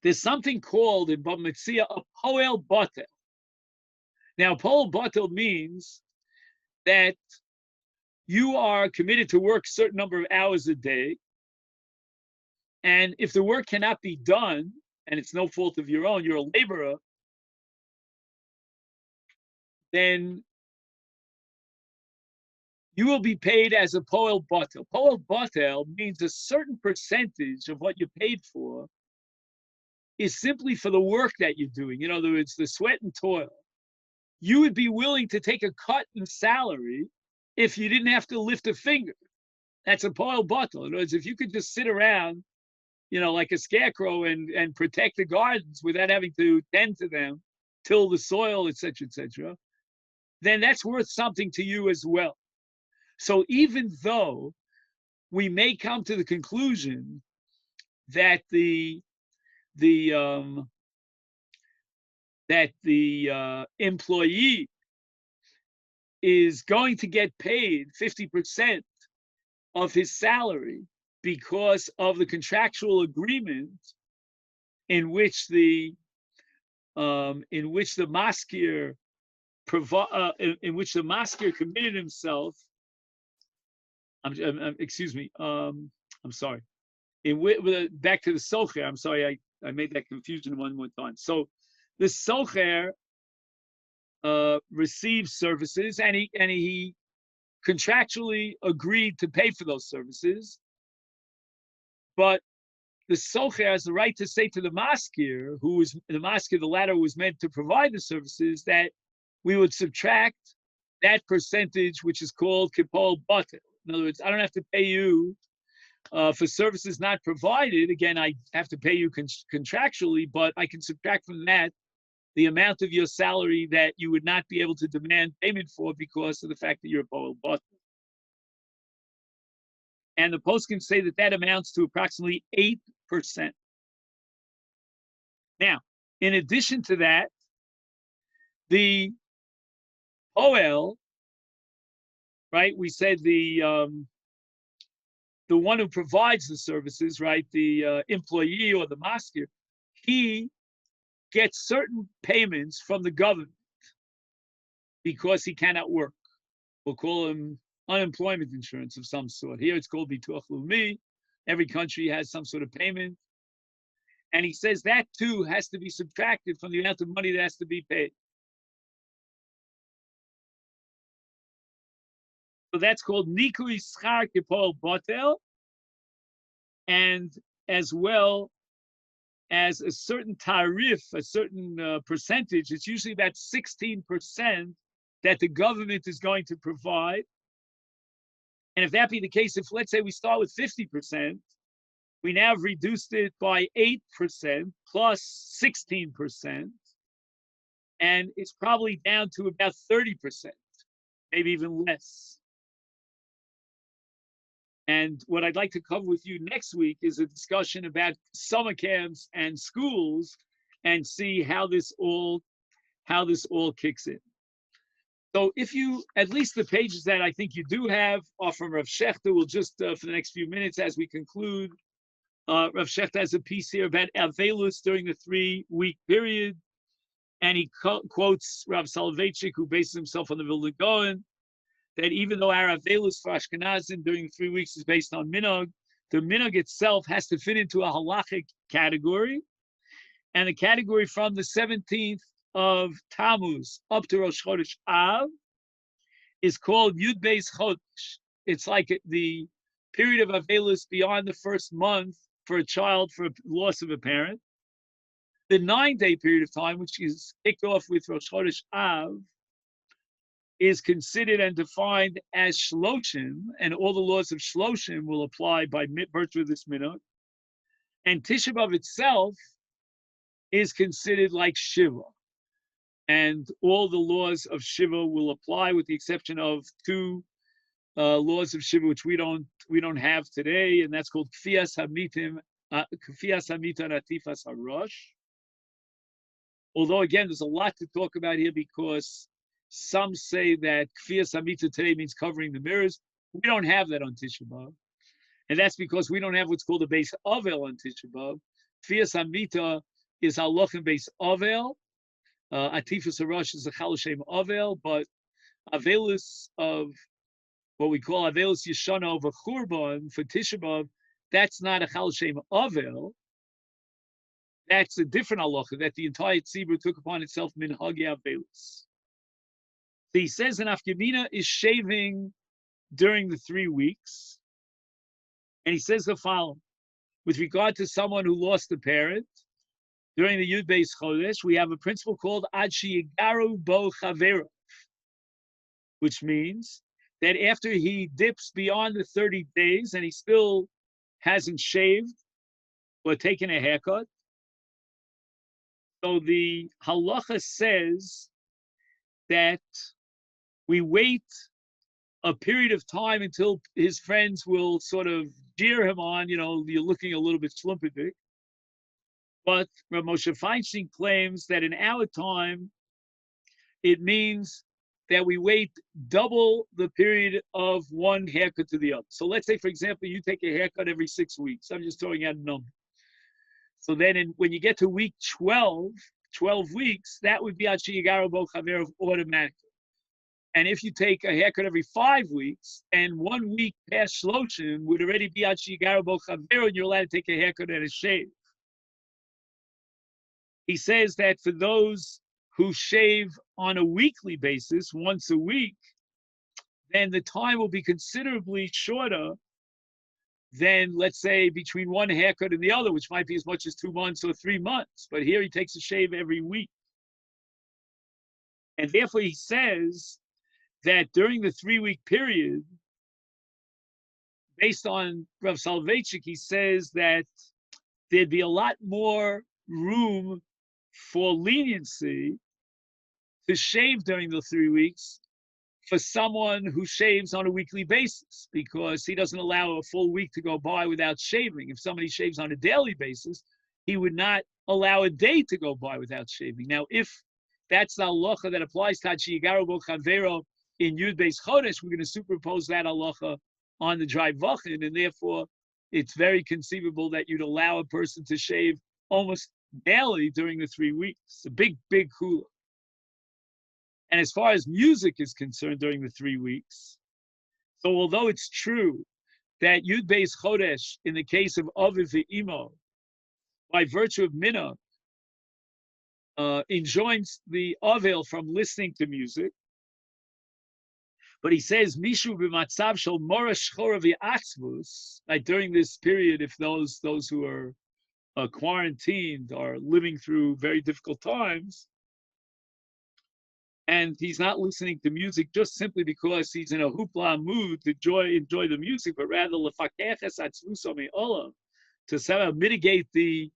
There's something called in Bava Metzia a poel batel. Now, poel batel means that you are committed to work a certain number of hours a day, and if the work cannot be done, and it's no fault of your own, you're a laborer, then you will be paid as a poel batel. Poel batel means a certain percentage of what you paid for is simply for the work that you're doing. In other words, the sweat and toil. You would be willing to take a cut in salary if you didn't have to lift a finger. That's a poel batel. In other words, if you could just sit around, like a scarecrow and protect the gardens without having to tend to them, till the soil, etc., then that's worth something to you as well. So even though we may come to the conclusion that the employee is going to get paid 50% of his salary because of the contractual agreement in which the maskir committed himself. Excuse me. I'm sorry. Back to the socher. I'm sorry, I made that confusion one more time. So the socher receives services, and he contractually agreed to pay for those services. But the socher has the right to say to the maskir, the latter who was meant to provide the services, that we would subtract that percentage, which is called kipol batel. In other words, I don't have to pay you for services not provided. Again, I have to pay you contractually, but I can subtract from that the amount of your salary that you would not be able to demand payment for because of the fact that you're a poel batel. And the poskim say that amounts to approximately 8%. Now, in addition to that, the poel, right? We said the one who provides the services, right? The employee or the maskir, he gets certain payments from the government because he cannot work. We'll call him unemployment insurance of some sort. Here it's called bituach leumi. Every country has some sort of payment. And he says that too has to be subtracted from the amount of money that has to be paid. So that's called nikui schar kipol batel, and as well as a certain tarif, a certain percentage. It's usually about 16% that the government is going to provide. And if that be the case, if let's say we start with 50%, we now have reduced it by 8% plus 16%, and it's probably down to about 30%, maybe even less. And what I'd like to cover with you next week is a discussion about summer camps and schools, and see how this all kicks in. So if you, at least the pages that I think you do have are from Rav Shechter. We'll just, for the next few minutes as we conclude, Rav Shechter has a piece here about Avelus during the 3-week period. And he quotes Rav Soloveitchik, who bases himself on the Vilna Gaon, that even though our Avelus for Ashkenazim during the 3 weeks is based on Minog, the Minog itself has to fit into a Halachik category. And the category from the 17th of Tammuz up to Rosh Chodesh Av is called Yud Beis Chodesh. It's like the period of Avelus beyond the first month for a child for loss of a parent. The 9-day period of time, which is kicked off with Rosh Chodesh Av, is considered and defined as Shloshim, and all the laws of Shloshim will apply by virtue of this minhag. And Tisha B'Av itself is considered like Shiva, and all the laws of Shiva will apply, with the exception of 2 laws of Shiva which we don't have today, and that's called Kfiyas Hamitim, Kfiyas Hamita and Atifas Harosh. Although again, there's a lot to talk about here, because some say that Kfiyas Hamita today means covering the mirrors. We don't have that on Tisha B'Av, and that's because we don't have what's called a Beis Avel on Tisha B'Av. Kfiyas Hamita is Halachim Beis Avel. Atifas Harosh is a Chal Shem Avel, but Avelus of what we call Avelus Yeshana of a Churban for Tisha B'Av, that's not a Chal Shem Avel. That's a different halacha that the entire tzibur took upon itself minhagi avelus. So he says an afkamina is shaving during the 3 weeks, and he says the following: with regard to someone who lost a parent during the Yud Beis Chodesh, we have a principle called Ad Sheyigaru Bo Chavero, which means that after he dips beyond the 30 days and he still hasn't shaved or taken a haircut, so the halacha says that we wait a period of time until his friends will sort of jeer him on, you're looking a little bit slumpidic. But Rav Moshe Feinstein claims that in our time, it means that we wait double the period of one haircut to the other. So let's say, for example, you take a haircut every 6 weeks. I'm just throwing out a number. So then when you get to week 12 weeks, that would be Achiyagaru Bo Chaver automatically. And if you take a haircut every 5 weeks, and 1 week past Shloshim would already be Achiyagaru Bo Chaver, and you're allowed to take a haircut and a shave. He says that for those who shave on a weekly basis, once a week, then the time will be considerably shorter than, let's say, between one haircut and the other, which might be as much as 2 months or 3 months. But here he takes a shave every week. And therefore he says that during the 3-week period, based on Rav Soloveitchik, he says that there'd be a lot more room for leniency to shave during the 3 weeks for someone who shaves on a weekly basis, because he doesn't allow a full week to go by without shaving. If somebody shaves on a daily basis, he would not allow a day to go by without shaving. Now, if that's the halacha that applies to Hachiyigaru Bo Chavero in Yud Beis Chodesh, we're going to superimpose that halacha on the dry vachin, and therefore it's very conceivable that you'd allow a person to shave almost daily during the 3 weeks. A big, big hula. And as far as music is concerned during the 3 weeks, so although it's true that Yud Beis Chodesh, in the case of Aviv Ve'imo, by virtue of Minna, enjoins the Avel from listening to music, but he says, Mishu b'matzav shel mora shchora v'atzvus, like during this period, if those who are quarantined are living through very difficult times, and he's not listening to music just simply because he's in a hoopla mood to enjoy the music, but rather lefakeches atzvuso me'olam, to somehow mitigate the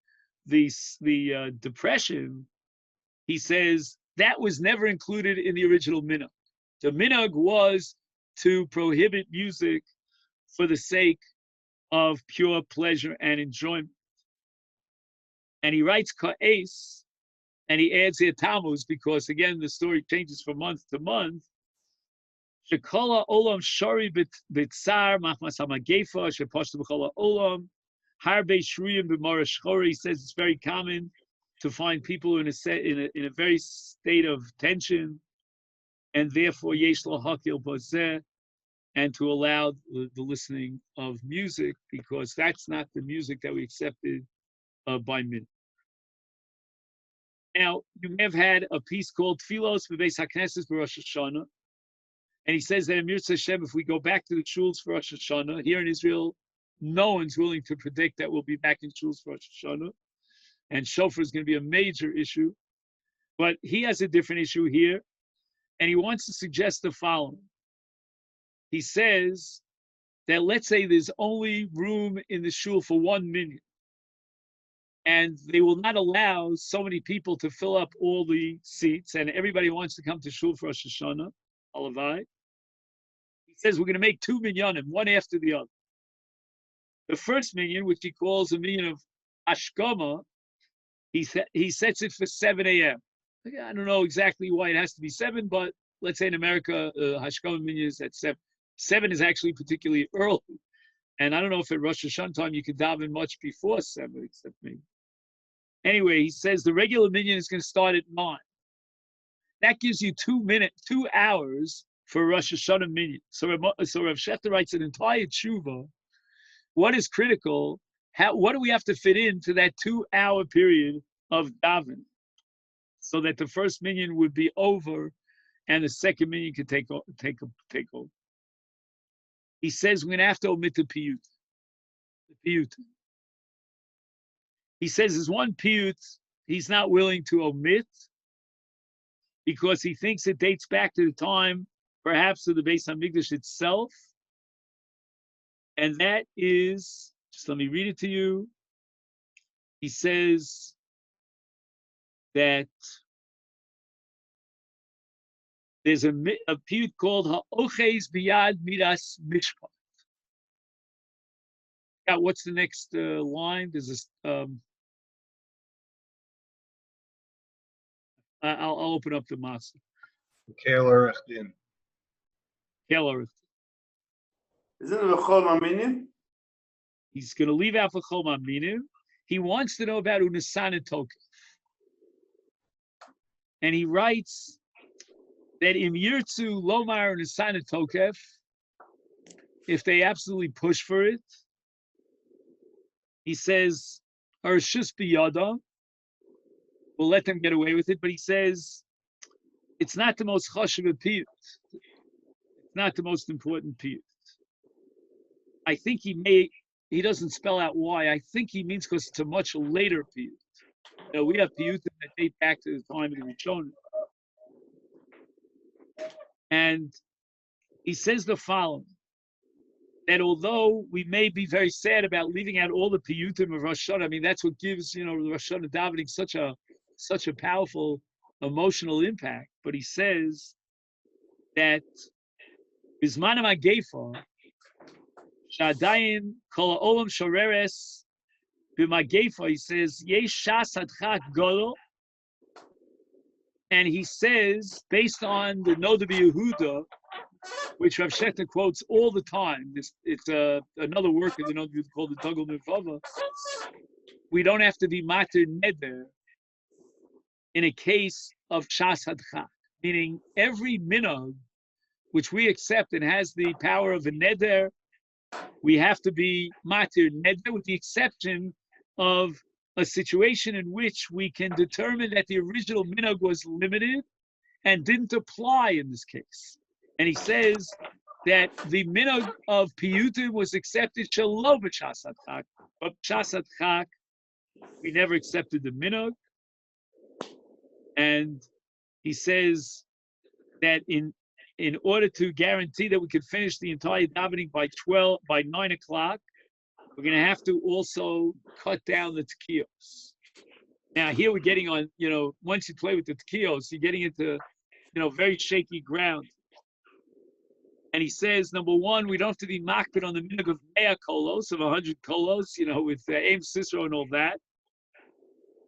depression. He says that was never included in the original minhag. The minhag was to prohibit music for the sake of pure pleasure and enjoyment. And he writes ka'es, and he adds here Tammuz, because again, the story changes from month to month. Shekola olam shari b'tzar machmas hamagefa sheposhtu b'chola olam harbe shruyim b'mara shchori. He says it's very common to find people in a very state of tension, and therefore yesh lahakil bazeh, and to allow the listening of music, because that's not the music that we accepted by min. Now, you may have had a piece called Tfilos B'Beis HaKnesses B'Rosh Hashanah, and he says that in Mirza Hashem, if we go back to the shuls for Rosh Hashanah, here in Israel, no one's willing to predict that we'll be back in shuls for Rosh Hashanah, and shofar is going to be a major issue. But he has a different issue here, and he wants to suggest the following. He says that let's say there's only room in the shul for 1 minyan, and they will not allow so many people to fill up all the seats, and everybody wants to come to shul for Rosh Hashanah, Alavai. He says we're going to make 2 minyanim, one after the other. The first minyan, which he calls a minyan of Ashkama, he sets it for 7 a.m. I don't know exactly why it has to be 7, but let's say in America, Hashkama minyan is at 7. 7 is actually particularly early. And I don't know if at Rosh Hashanah time you could daven much before 7, except maybe. Anyway, he says the regular minyan is going to start at 9. That gives you 2 hours for Rosh Hashanah minyan. So Rav Shechter writes an entire tshuva. What is critical what do we have to fit into that 2-hour period of davening so that the first minyan would be over and the second minyan could take over? He says we're going to have to omit the piyut. He says there's one piyut he's not willing to omit because he thinks it dates back to the time, perhaps, of the Beis Hamikdash itself. And that is, just let me read it to you. He says that there's a piyut called Ha'oches Biyad Midas Mishpat. Yeah, what's the next line? There's this. I'll open up the master. Kaler. Keller. Isn't it V'chol Maminim? He's going to leave out V'chol Maminim. He wants to know about Unesan and Tokef. And he writes that Im Yirtzu Lomar Unesan and Tokef, if they absolutely push for it, he says, Arshus Biyada, we'll let them get away with it, but he says, it's not the most chashuv piyut. It's not the most important piyut. I think he doesn't spell out why. I think he means because it's a much later piyut. You know, we have piyut that date back to the time of the Rishonim. And he says the following, that although we may be very sad about leaving out all the piyutim of Rosh Hashanah, I mean, that's what gives, the Rosh Hashanah davening such a powerful emotional impact. But he says that Bizmanam HaGeifa, Shadayin Kol Ha'olam Shoreres B'Mageifa, he says, Yesh Shas Hadchak Golo, and he says, based on the Noda B'Yehuda, which Rav Shechter quotes all the time, it's another work in the Noda B'Yehuda called the Tugel Mivava, we don't have to be Mater Neder in a case of Shas Hadchak, meaning every minhag which we accept and has the power of a neder, we have to be matir neder, with the exception of a situation in which we can determine that the original minhag was limited and didn't apply in this case. And he says that the minhag of piyutim was accepted shalom b'shas hadchak, but b'shas hadchak we never accepted the minhag. And he says that in order to guarantee that we could finish the entire davening by 9 o'clock, we're going to have to also cut down the tekios. Now here we're getting on, once you play with the tekios, you're getting into, very shaky ground. And he says, number one, we don't have to be makbid on the minhag of 100 kolos, of 100 kolos, with Aim Sisro and all that.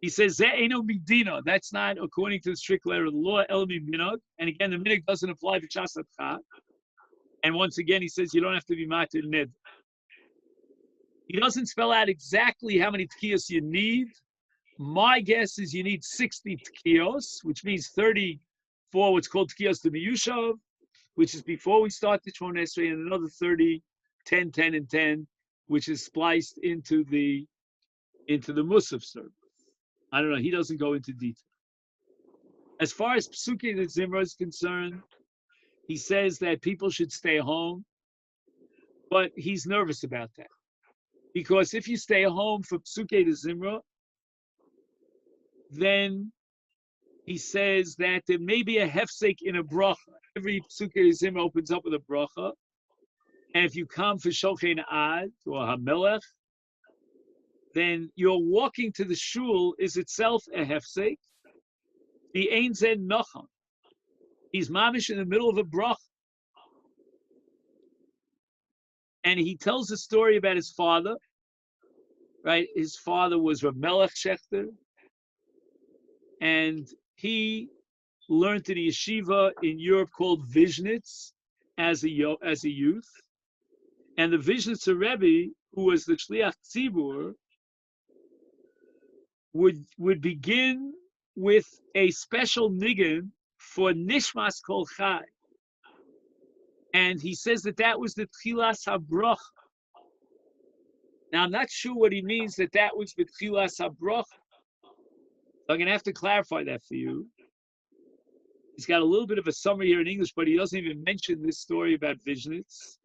He says, Ze'eno midina. That's not according to the strict letter of the law, elmi minhag. And again, the minhag doesn't apply to Shas Hadchak. And once again, he says, you don't have to be matir ned. He doesn't spell out exactly how many tekiyos you need. My guess is you need 60 tekiyos, which means 30 for what's called tekiyos to miyushav, which is before we start the Shmona Esrei, and another 30, 10, 10, and 10, which is spliced into the Musaf service. I don't know. He doesn't go into detail. As far as Piskei the Zimra is concerned, he says that people should stay home, but he's nervous about that. Because if you stay home for Piskei the Zimra, then he says that there may be a hefsek in a bracha. Every Piskei the Zimra opens up with a bracha. And if you come for Shochet Ad or Hamelech, then your walking to the shul is itself a hefsek. The Ein Zen Nocham. He's mamish in the middle of a bracha. And he tells a story about his father, right? His father was Rav Melech Shechter, and he learned in a yeshiva in Europe called Vizhnitz as a youth. And the Vizhnitzer Rebbe, who was the Shliach Tzibur, would begin with a special nigun for Nishmas Kol Chai. And he says that was the Tchilas HaBrocha. Now, I'm not sure what he means that was B'tchilas HaBrocha. So I'm going to have to clarify that for you. He's got a little bit of a summary here in English, but he doesn't even mention this story about Vishnitz.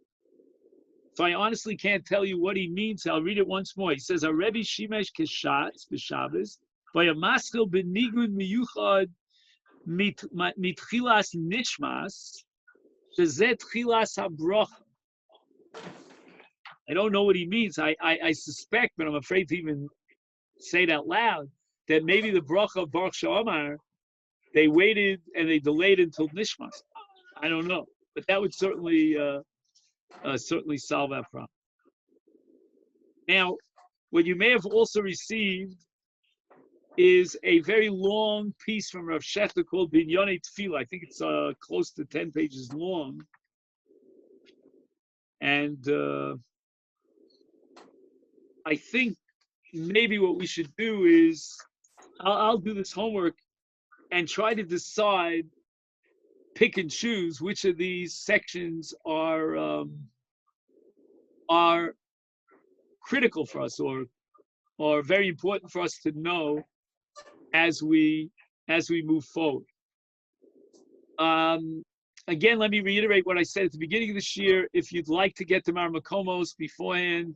So I honestly can't tell you what he means. I'll read it once more. He says, "A Rebbe Shimesh Keshatz b'Shabbos, v'yamaschil b'nigud miyuchad mitchilas nishmas, shezeh tchilas habrocha." I don't know what he means. I suspect, but I'm afraid to even say it out loud, that maybe the bracha of Baruch She'amar, they waited and they delayed until nishmas. I don't know, but that would certainly solve that problem. Now, what you may have also received is a very long piece from Rav Shechter called Binyonei Tefillah. I think it's close to 10 pages long. And I think maybe what we should do is, I'll do this homework and try to decide, pick and choose which of these sections are critical for us or very important for us to know as we move forward. Again, let me reiterate what I said at the beginning of this year. If you'd like to get to Mar Makomos beforehand,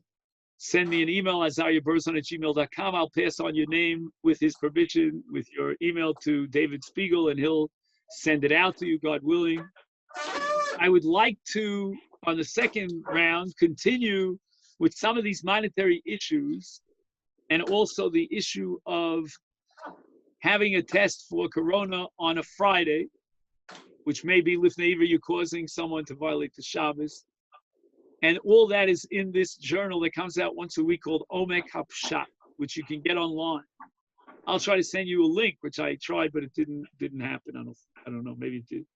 send me an email, azariaburzon@gmail.com. I'll pass on your name with his permission, with your email to David Spiegel, and he'll send it out to you, God willing. I would like to, on the second round, continue with some of these monetary issues, and also the issue of having a test for corona on a Friday, which may be lifneiver, you're causing someone to violate the Shabbos. And all that is in this journal that comes out once a week called Omek HaPshat, which you can get online. I'll try to send you a link, which I tried, but it didn't happen. I don't know, maybe it did.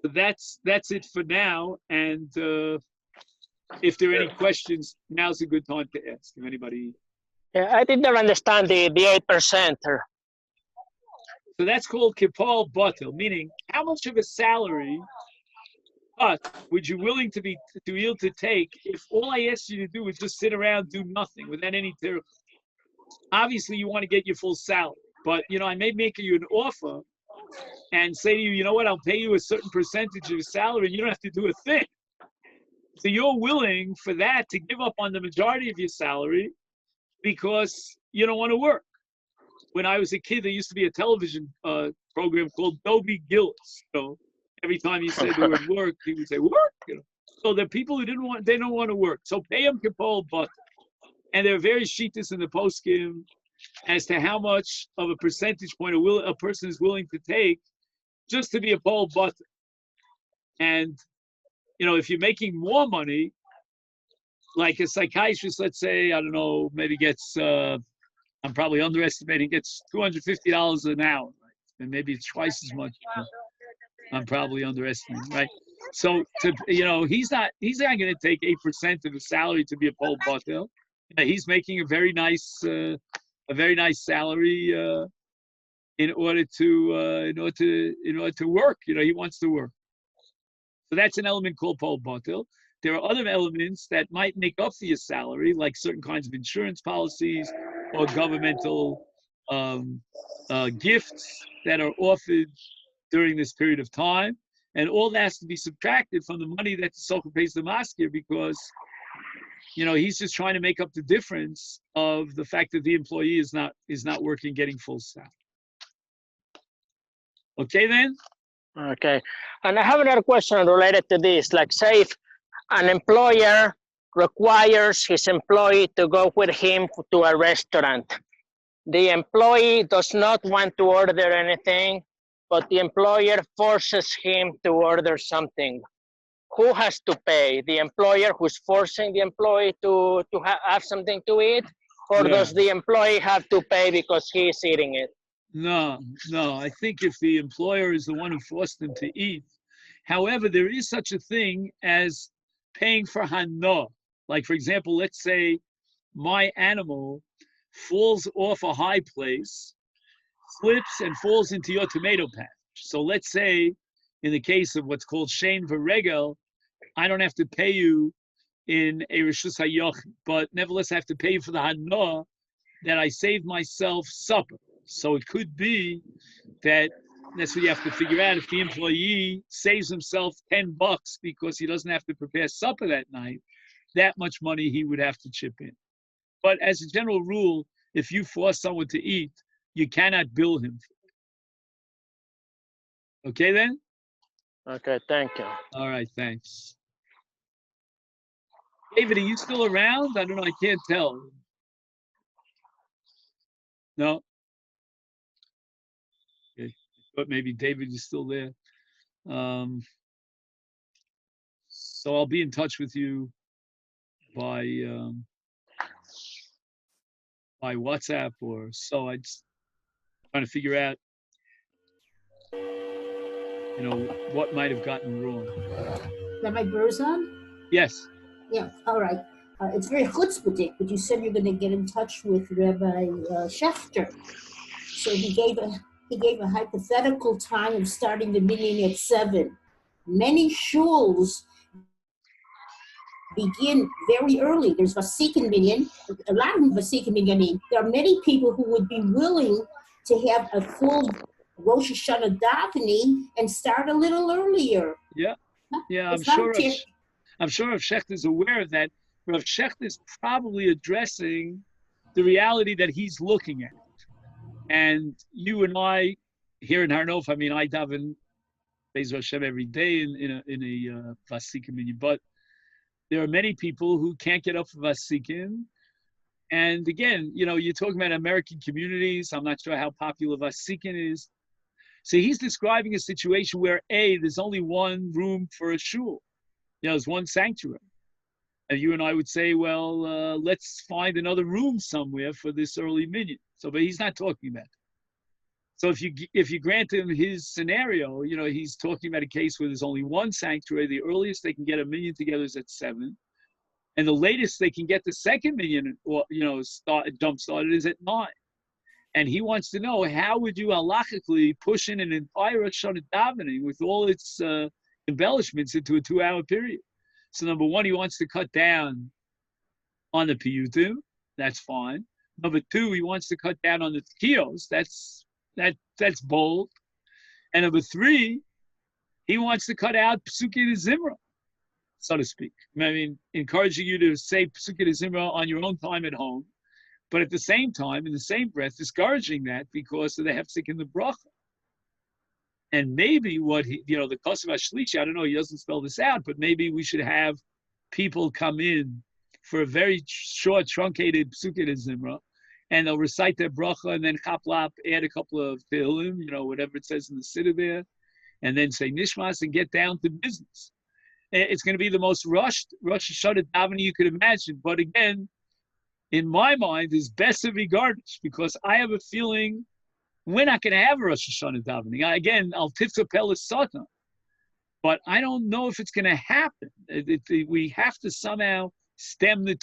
So that's it for now. And if there are any questions, now's a good time to ask. If anybody. Yeah, I didn't understand the 8%. So that's called Kipal Batil, meaning how much of a salary would you willing to be able to take if all I asked you to do was just sit around, do nothing without any terror? Obviously, you want to get your full salary, but I may make you an offer and say to you, you know what, I'll pay you a certain percentage of your salary, and you don't have to do a thing. So you're willing for that to give up on the majority of your salary because you don't want to work. When I was a kid, there used to be a television program called Dobie Gillis. So every time he said the word work, he would say work. So there are people who don't want to work. So pay them Kipol But. And there are various shittas in the poskim as to how much of a percentage point a person is willing to take just to be a Pol But. And if you're making more money, like a psychiatrist, let's say, I don't know, maybe gets, I'm probably underestimating, gets $250 an hour, right? And maybe it's twice as much. I'm probably underestimating, right? So, he's not going to take 8% of his salary to be a Pol Batel. He's making a very nice salary in order to work. He wants to work. So that's an element called Pol Batel. There are other elements that might make up for your salary, like certain kinds of insurance policies or governmental gifts that are offered during this period of time. And all that has to be subtracted from the money that the Socher pays the maskir, because he's just trying to make up the difference of the fact that the employee is not working, getting full salary. Okay, then? Okay. And I have another question related to this. Like, say if an employer requires his employee to go with him to a restaurant. The employee does not want to order anything, but the employer forces him to order something. Who has to pay? The employer who's forcing the employee to have something to eat? Or does the employee have to pay because he is eating it? No. I think if the employer is the one who forced him to eat. However, there is such a thing as paying for hana. Like, for example, let's say my animal falls off a high place, slips and falls into your tomato patch. So let's say, in the case of what's called shein v'regel, I don't have to pay you in a Rishus HaYochid, but nevertheless I have to pay for the Hana that I saved myself supper. So it could be that that's what you have to figure out. If the employee saves himself $10 because he doesn't have to prepare supper that night, that much money he would have to chip in. But as a general rule, if you force someone to eat, you cannot bill him. Okay then? Okay, thank you. All right, thanks. David, are you still around? I don't know, I can't tell. No? Okay. But maybe David is still there. So I'll be in touch with you by WhatsApp or so. I just trying to figure out, what might have gotten wrong. That my brother's on? Yes. Yeah, all right. It's very chutzpahdik, but you said you're going to get in touch with Rabbi Schechter. So he gave a hypothetical time of starting the minyan at 7. Many shuls begin very early. There's Vasikin minyan, a lot of Vasikin minyanim. There are many people who would be willing to have a full Rosh Hashanah davening and start a little earlier. Yeah. Yeah, It's not a I'm sure if Schechter is aware of that. Rav Schechter is probably addressing the reality that he's looking at. And you and I, here in Har Nof, I daven Be'ez Hashem every day in a Vasikin minyan, but there are many people who can't get up for Vasikin. And again, you're talking about American communities. I'm not sure how popular Vasikin is. So he's describing a situation where there's only one room for a shul. There's one sanctuary. And you and I would say, well, let's find another room somewhere for this early minyan. So, but he's not talking about it. So if you grant him his scenario, he's talking about a case where there's only one sanctuary. The earliest they can get a minyan together is at 7, and the latest they can get the second minyan, or jump started, is at 9. And he wants to know, how would you halachically push in an entire Shana davening with all its embellishments into a 2-hour period? So number one, he wants to cut down on the piyutim. That's fine. Number 2, he wants to cut down on the tkiyos. That's bold. And number 3, he wants to cut out Psukei Zimra, so to speak. Encouraging you to say Psukei Zimra on your own time at home, but at the same time, in the same breath, discouraging that because of the hefsek in the bracha. And maybe what the Kosev HaShlishi, I don't know, he doesn't spell this out, but maybe we should have people come in for a very short, truncated Psukei Zimra, and they'll recite their bracha and then chaplap, add a couple of tehillim, whatever it says in the siddur there, and then say nishmas and get down to business. It's going to be the most rushed Rosh Hashanah davening you could imagine. But again, in my mind, is best regardless, because I have a feeling we're not going to have a Rosh Hashanah davening. Again, I'll tifta pelis satan, but I don't know if it's going to happen. We have to somehow stem the